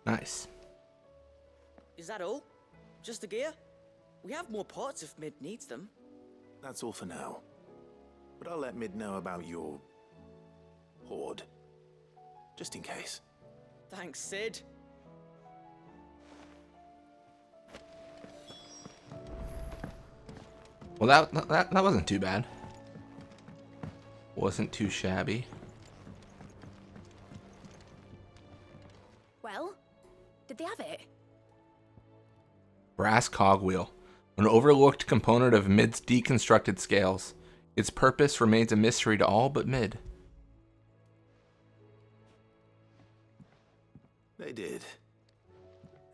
Nice. Is that all? Just the gear? We have more parts if Mid needs them. That's all for now. But I'll let Mid know about your hoard. Just in case. Thanks, Sid. Well, that wasn't too bad. Wasn't too shabby. Well, did they have it? Brass cogwheel, an overlooked component of Mid's deconstructed scales. Its purpose remains a mystery to all but Mid. They did.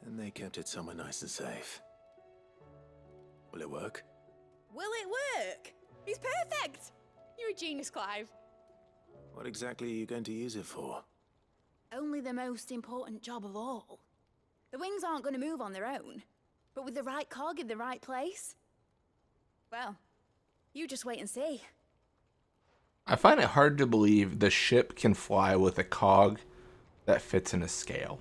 And they kept it somewhere nice and safe. Will it work? Will it work? He's perfect! You're a genius, Clive. What exactly are you going to use it for? Only the most important job of all. The wings aren't going to move on their own. But with the right cog in the right place... well, you just wait and see. I find it hard to believe the ship can fly with a cog that fits in a scale.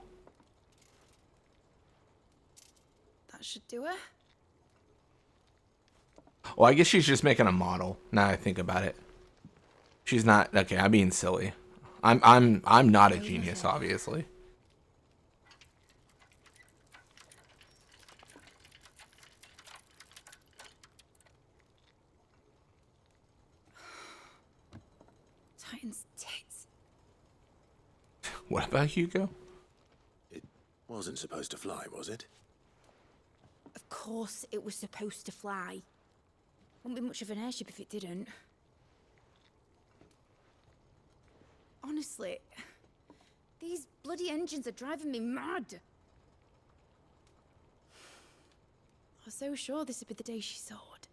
That should do it. Well, I guess she's just making a model. Now I think about it, she's not. Okay, I'm being silly. I'm not a genius, obviously. Titan's tits. What about Hugo? It wasn't supposed to fly, was it? Of course it was supposed to fly. Wouldn't be much of an airship if it didn't. Honestly, these bloody engines are driving me mad. I was so sure this would be the day she soared.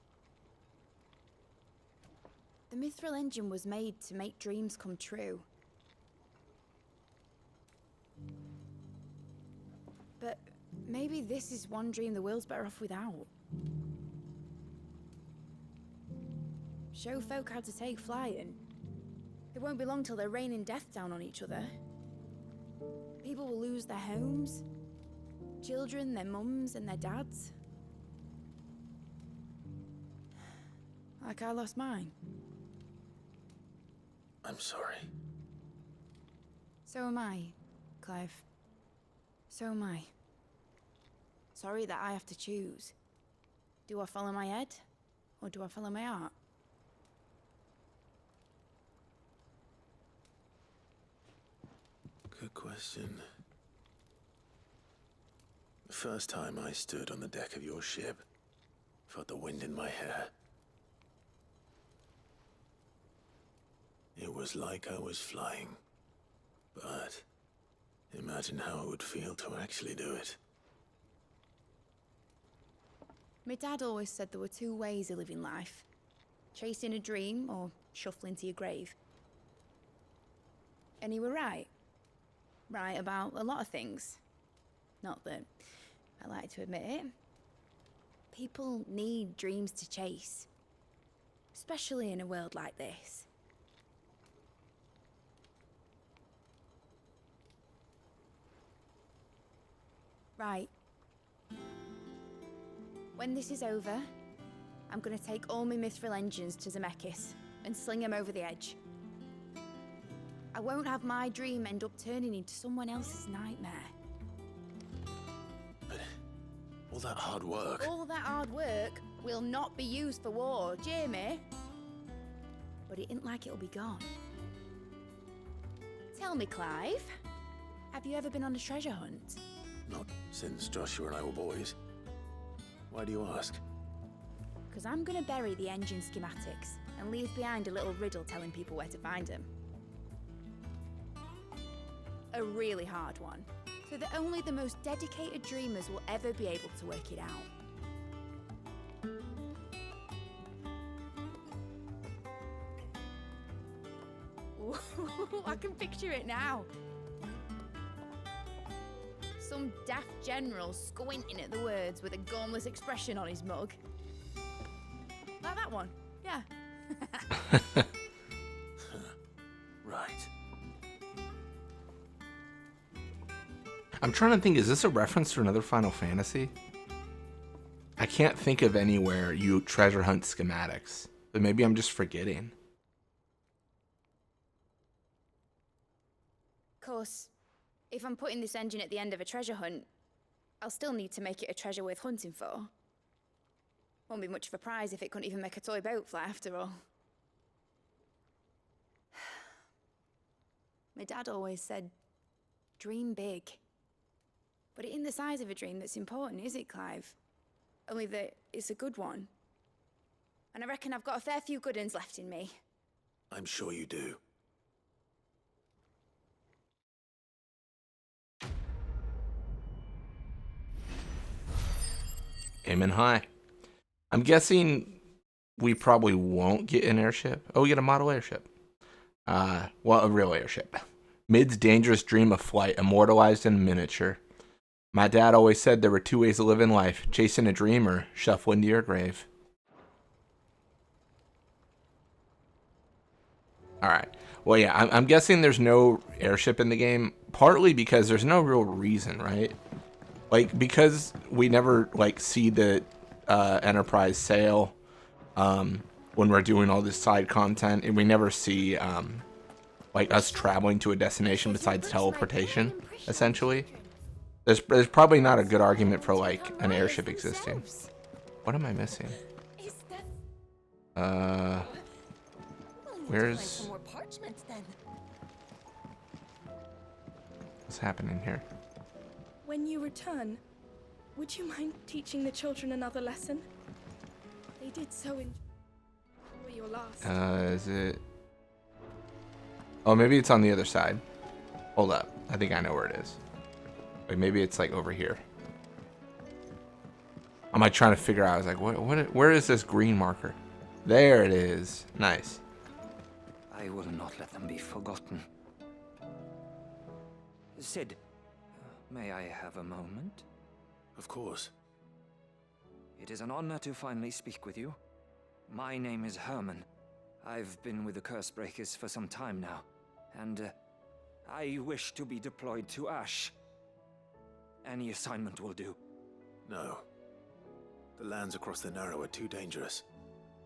The mithril engine was made to make dreams come true. But maybe this is one dream the world's better off without. Show folk how to take flying. It won't be long till they're raining death down on each other. People will lose their homes. Children, their mums and their dads. Like I lost mine. I'm sorry. So am I, Clive. So am I. Sorry that I have to choose. Do I follow my head? Or do I follow my heart? Good question. The first time I stood on the deck of your ship, felt the wind in my hair. It was like I was flying. But imagine how it would feel to actually do it. My dad always said there were two ways of living life. Chasing a dream or shuffling to your grave. And he were right. Right about a lot of things. Not that I like to admit it. People need dreams to chase. Especially in a world like this. Right. When this is over, I'm gonna take all my mithril engines to Zemeckis and sling them over the edge. I won't have my dream end up turning into someone else's nightmare. But all that hard work... All that hard work will not be used for war, Jamie. But it ain't like it'll be gone. Tell me, Clive, have you ever been on a treasure hunt? Not since Joshua and I were boys. Why do you ask? Because I'm gonna bury the engine schematics and leave behind a little riddle telling people where to find them. A really hard one, so that only the most dedicated dreamers will ever be able to work it out. Ooh, I can picture it now. Some daft general squinting at the words with a gormless expression on his mug. Like that one, yeah. Right. I'm trying to think, is this a reference to another Final Fantasy? I can't think of anywhere you treasure hunt schematics, but maybe I'm just forgetting. Of course, if I'm putting this engine at the end of a treasure hunt, I'll still need to make it a treasure worth hunting for. Won't be much of a prize if it couldn't even make a toy boat fly after all. My dad always said, dream big. But it ain't the size of a dream that's important, is it, Clive? Only that it's a good one. And I reckon I've got a fair few good uns left in me. I'm sure you do. Aiming high. I'm guessing we probably won't get an airship. Oh, we get a model airship. Well, a real airship. Mid's dangerous dream of flight, immortalized in miniature. My dad always said there were two ways to live in life: chasing a dream or shuffle into your grave. Alright. Well, yeah, I'm guessing there's no airship in the game, partly because there's no real reason, right? Like, because we never, like, see the Enterprise sail when we're doing all this side content, and we never see, like, us traveling to a destination besides teleportation, essentially. There's probably not a good argument for, like, an airship existing. What am I missing? Where's... What's happening here? When you return, would you mind teaching the children another lesson? They did so enjoy your last. Is it... Oh, maybe it's on the other side. Hold up. I think I know where it is. Wait, maybe it's like over here. I'm like trying to figure out. I was like, where is this green marker? There it is. Nice. I will not let them be forgotten. Sid, may I have a moment? Of course. It is an honor to finally speak with you. My name is Herman. I've been with the Cursebreakers for some time now, and I wish to be deployed to Ash. Any assignment will do. No. The lands across the Narrow are too dangerous.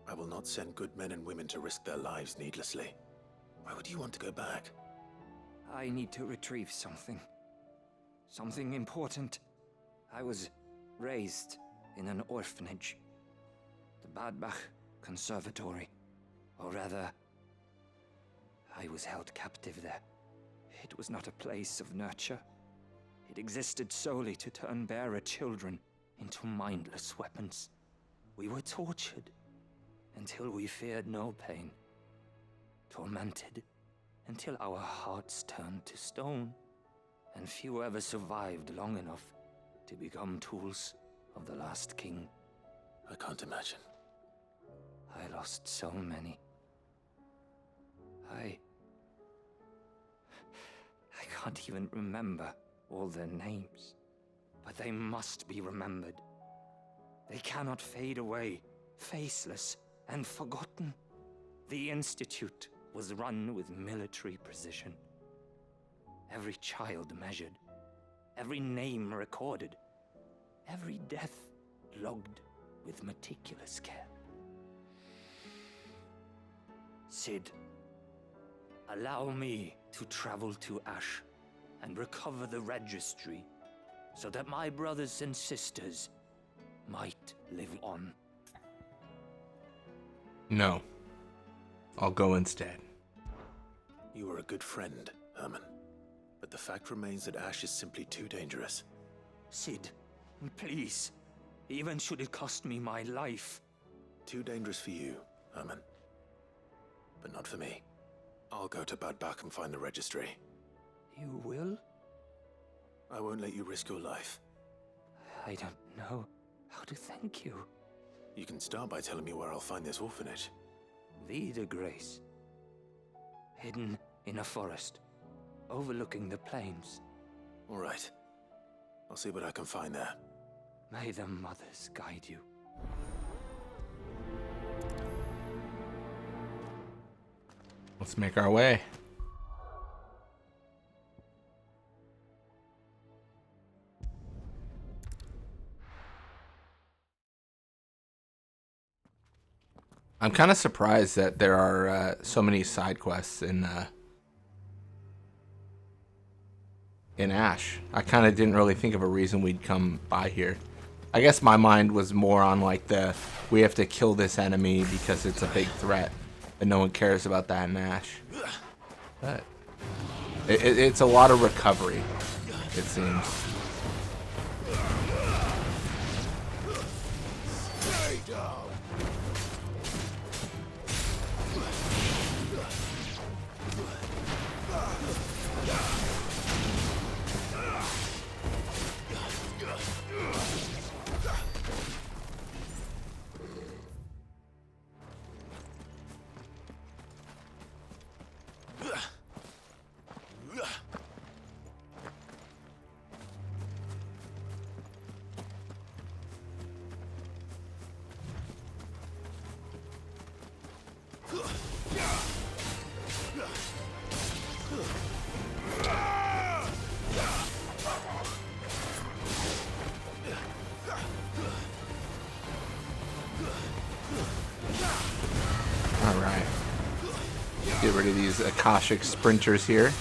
I will not send good men and women to risk their lives needlessly. Why would you want to go back? I need to retrieve something. Something important. I was raised in an orphanage. The Badbach Conservatory. Or rather, I was held captive there. It was not a place of nurture. It existed solely to turn bearer children into mindless weapons. We were tortured until we feared no pain. Tormented until our hearts turned to stone, and few ever survived long enough to become tools of the last king. I can't imagine. I lost so many. I can't even remember all their names, but they must be remembered. They cannot fade away, faceless and forgotten. The Institute was run with military precision. Every child measured, every name recorded, every death logged with meticulous care. Sid, allow me to travel to Ash and recover the registry so that my brothers and sisters might live on. No. I'll go instead. You are a good friend, Herman. But the fact remains that Ash is simply too dangerous. Sid, please. Even should it cost me my life. Too dangerous for you, Herman. But not for me. I'll go to Badbach and find the registry. You will? I won't let you risk your life. I don't know how to thank you. You can start by telling me where I'll find this orphanage. Vida Grace. Hidden in a forest, overlooking the plains. All right. I'll see what I can find there. May the mothers guide you. Let's make our way. I'm kind of surprised that there are so many side quests in Ash. I kind of didn't really think of a reason we'd come by here. I guess my mind was more on like we have to kill this enemy because it's a big threat, but no one cares about that in Ash. But it's a lot of recovery, it seems. Get rid of these Akashic sprinters here.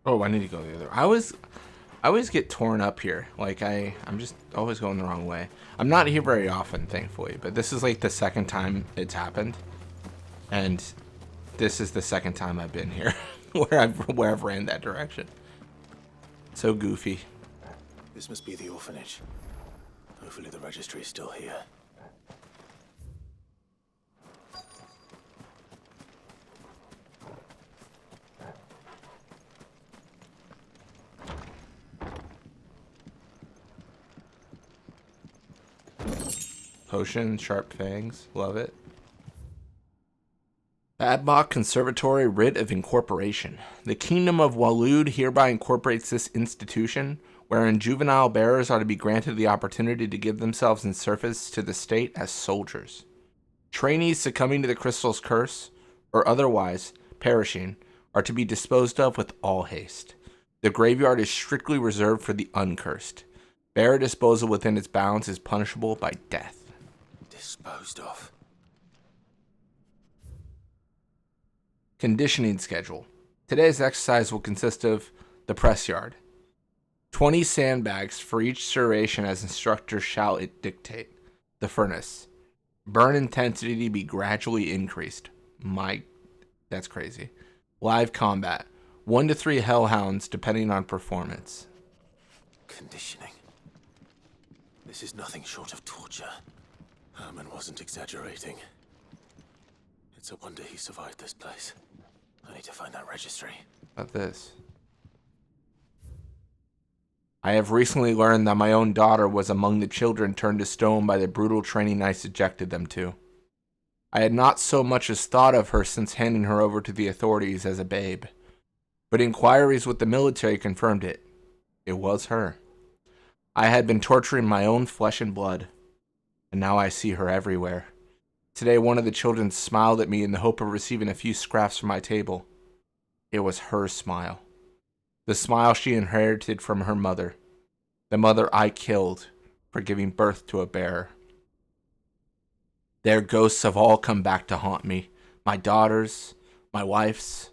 Oh, I need to go the other. I always get torn up here. Like I'm just always going the wrong way. I'm not here very often, thankfully, but this is like the second time it's happened, and this is the second time I've been here where I've ran that direction. So goofy. This must be the orphanage. Hopefully the registry is still here. Potion, sharp fangs, love it. Adbach Conservatory Writ of Incorporation. The Kingdom of Waloed hereby incorporates this institution, wherein juvenile bearers are to be granted the opportunity to give themselves in service to the state as soldiers. Trainees succumbing to the crystal's curse, or otherwise perishing, are to be disposed of with all haste. The graveyard is strictly reserved for the uncursed. Bearer disposal within its bounds is punishable by death. Disposed of. Conditioning schedule. Today's exercise will consist of the press yard. 20 sandbags for each duration as instructor shall it dictate. The furnace. Burn intensity to be gradually increased. That's crazy. Live combat. 1 to 3 hellhounds depending on performance. Conditioning. This is nothing short of torture. Herman wasn't exaggerating. It's a wonder he survived this place. I need to find that registry. About this. I have recently learned that my own daughter was among the children turned to stone by the brutal training I subjected them to. I had not so much as thought of her since handing her over to the authorities as a babe. But inquiries with the military confirmed it. It was her. I had been torturing my own flesh and blood, and now I see her everywhere. Today one of the children smiled at me in the hope of receiving a few scraps from my table. It was her smile. The smile she inherited from her mother. The mother I killed for giving birth to a bearer. Their ghosts have all come back to haunt me. My daughters, my wife's,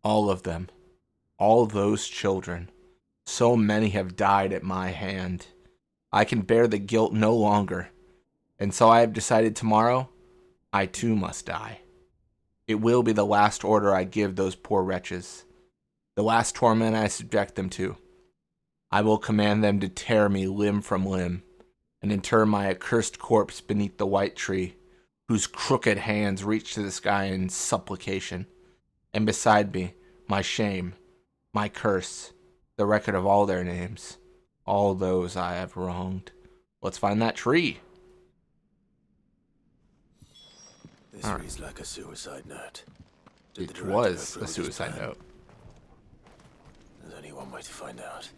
all of them. All those children. So many have died at my hand. I can bear the guilt no longer. And so I have decided tomorrow, I too must die. It will be the last order I give those poor wretches. The last torment I subject them to. I will command them to tear me limb from limb, and inter my accursed corpse beneath the white tree, whose crooked hands reach to the sky in supplication. And beside me, my shame, my curse, the record of all their names, all those I have wronged. Let's find that tree. This reads like a suicide note. It was a suicide note. There's only one way to find out.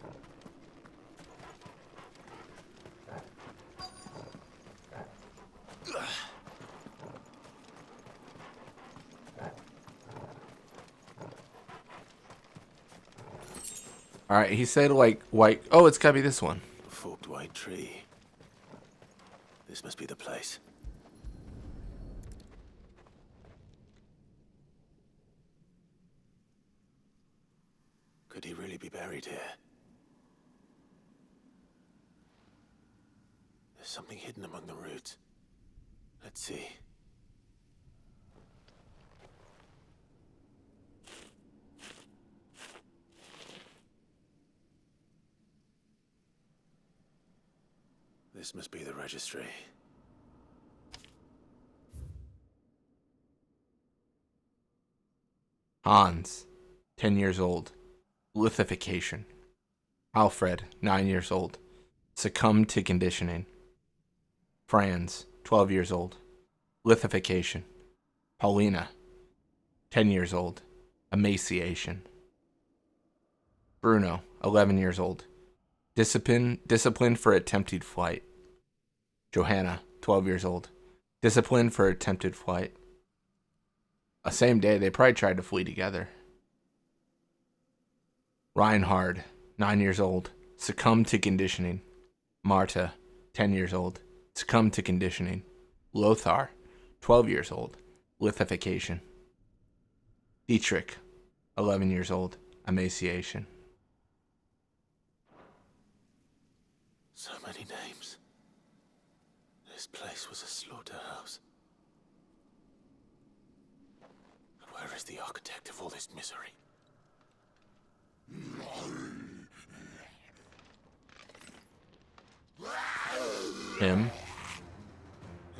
Alright, he said like white. Oh, it's gotta be this one. A forked white tree. This must be the place. Could he really be buried here? There's something hidden among the roots. Let's see. This must be the registry. Hans, 10 years old. Lithification. Alfred, 9 years old. Succumbed to conditioning. Franz, 12 years old. Lithification. Paulina, 10 years old. Emaciation. Bruno, 11 years old. Discipline for attempted flight. Johanna, 12 years old. Discipline for attempted flight. Same day, they probably tried to flee together. Reinhard, 9 years old. Succumbed to conditioning. Marta, 10 years old. Succumbed to conditioning. Lothar, 12 years old. Lithification. Dietrich, 11 years old. Emaciation. So many names. This place was a slaughterhouse. Where is the architect of all this misery? Him.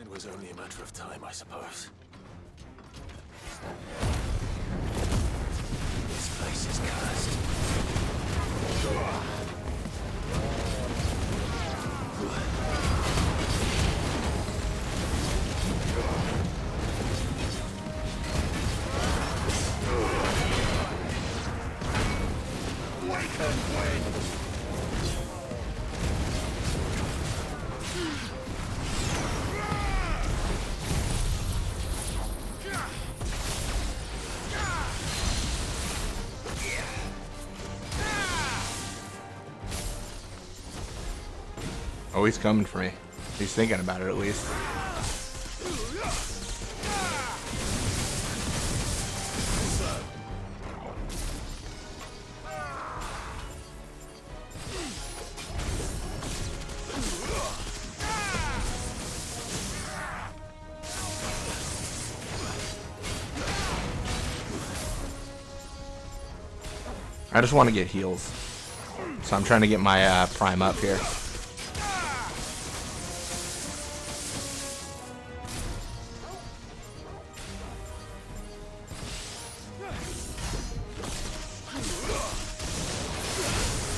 It was only a matter of time, I suppose. This place is cursed. Oh, he's coming for me. He's thinking about it at least. I just want to get heals. So I'm trying to get my prime up here.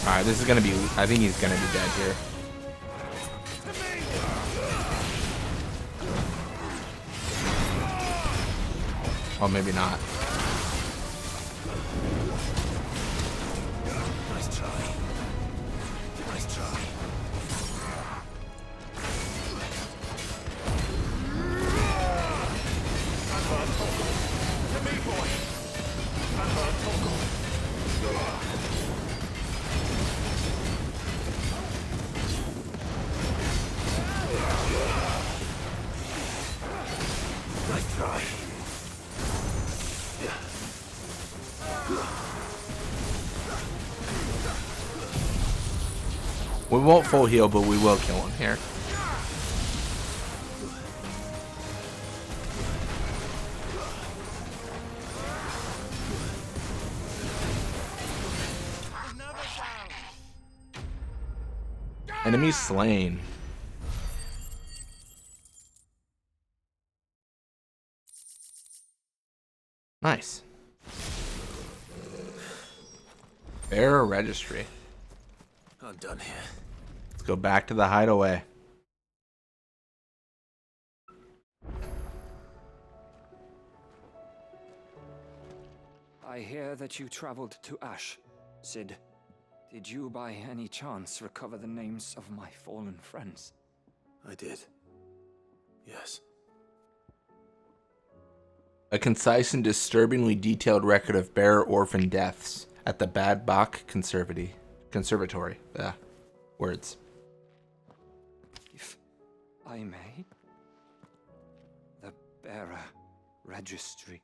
Alright, this is gonna be... I think he's gonna be dead here. Oh, maybe not. Nice try. Nice try. To me, boy. Nice try. We won't full heal, but we will kill him here. Enemy slain. Nice. Fair registry. I'm done here. Let's go back to the hideaway. I hear that you traveled to Ash, Sid. Did you by any chance recover the names of my fallen friends? I did. Yes. A concise and disturbingly detailed record of bearer orphan deaths at the Bad Bach Conservatory. Words. If I may. The bearer registry.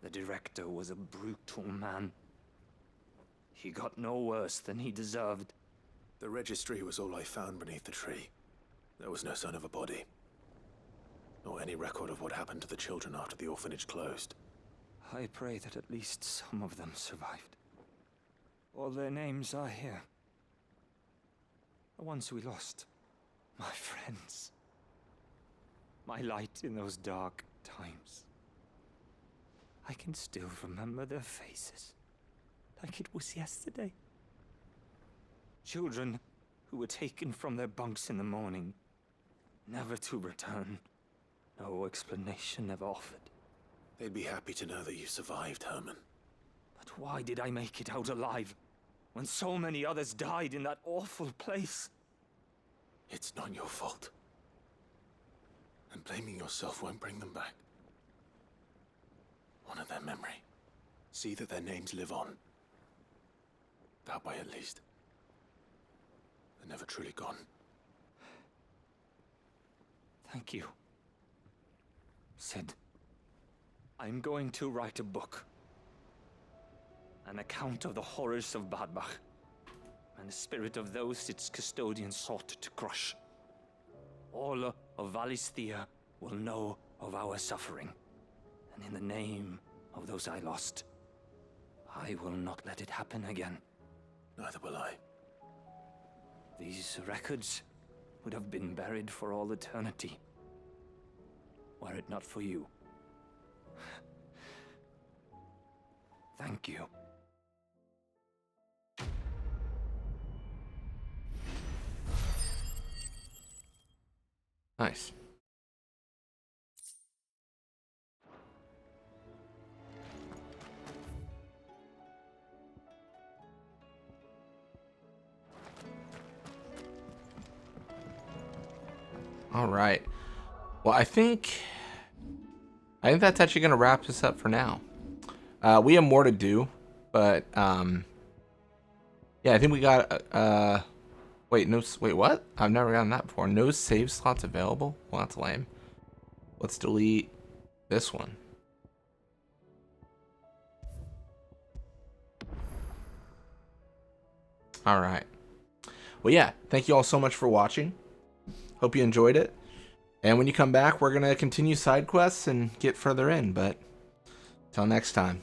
The director was a brutal man. He got no worse than he deserved. The registry was all I found beneath the tree. There was no sign of a body. Nor any record of what happened to the children after the orphanage closed. I pray that at least some of them survived. All their names are here. The ones we lost. My friends. My light in those dark times. I can still remember their faces, like it was yesterday. Children who were taken from their bunks in the morning, never to return. No explanation ever offered. They'd be happy to know that you survived, Herman. But why did I make it out alive, when so many others died in that awful place? It's not your fault. And blaming yourself won't bring them back. Honor their memory. See that their names live on. That way, at least. They're never truly gone. Thank you. Sid, I'm going to write a book. An account of the horrors of Badbach, and the spirit of those its custodians sought to crush. All of Valisthea will know of our suffering, and in the name of those I lost, I will not let it happen again. Neither will I. These records would have been buried for all eternity, were it not for you. Thank you. Nice. All right. Well, I think that's actually going to wrap this up for now. We have more to do, but yeah, I think we got wait, what? I've never gotten that before. No save slots available? Well, that's lame. Let's delete this one. All right. Well, yeah, thank you all so much for watching. Hope you enjoyed it. And when you come back, we're going to continue side quests and get further in, but till next time.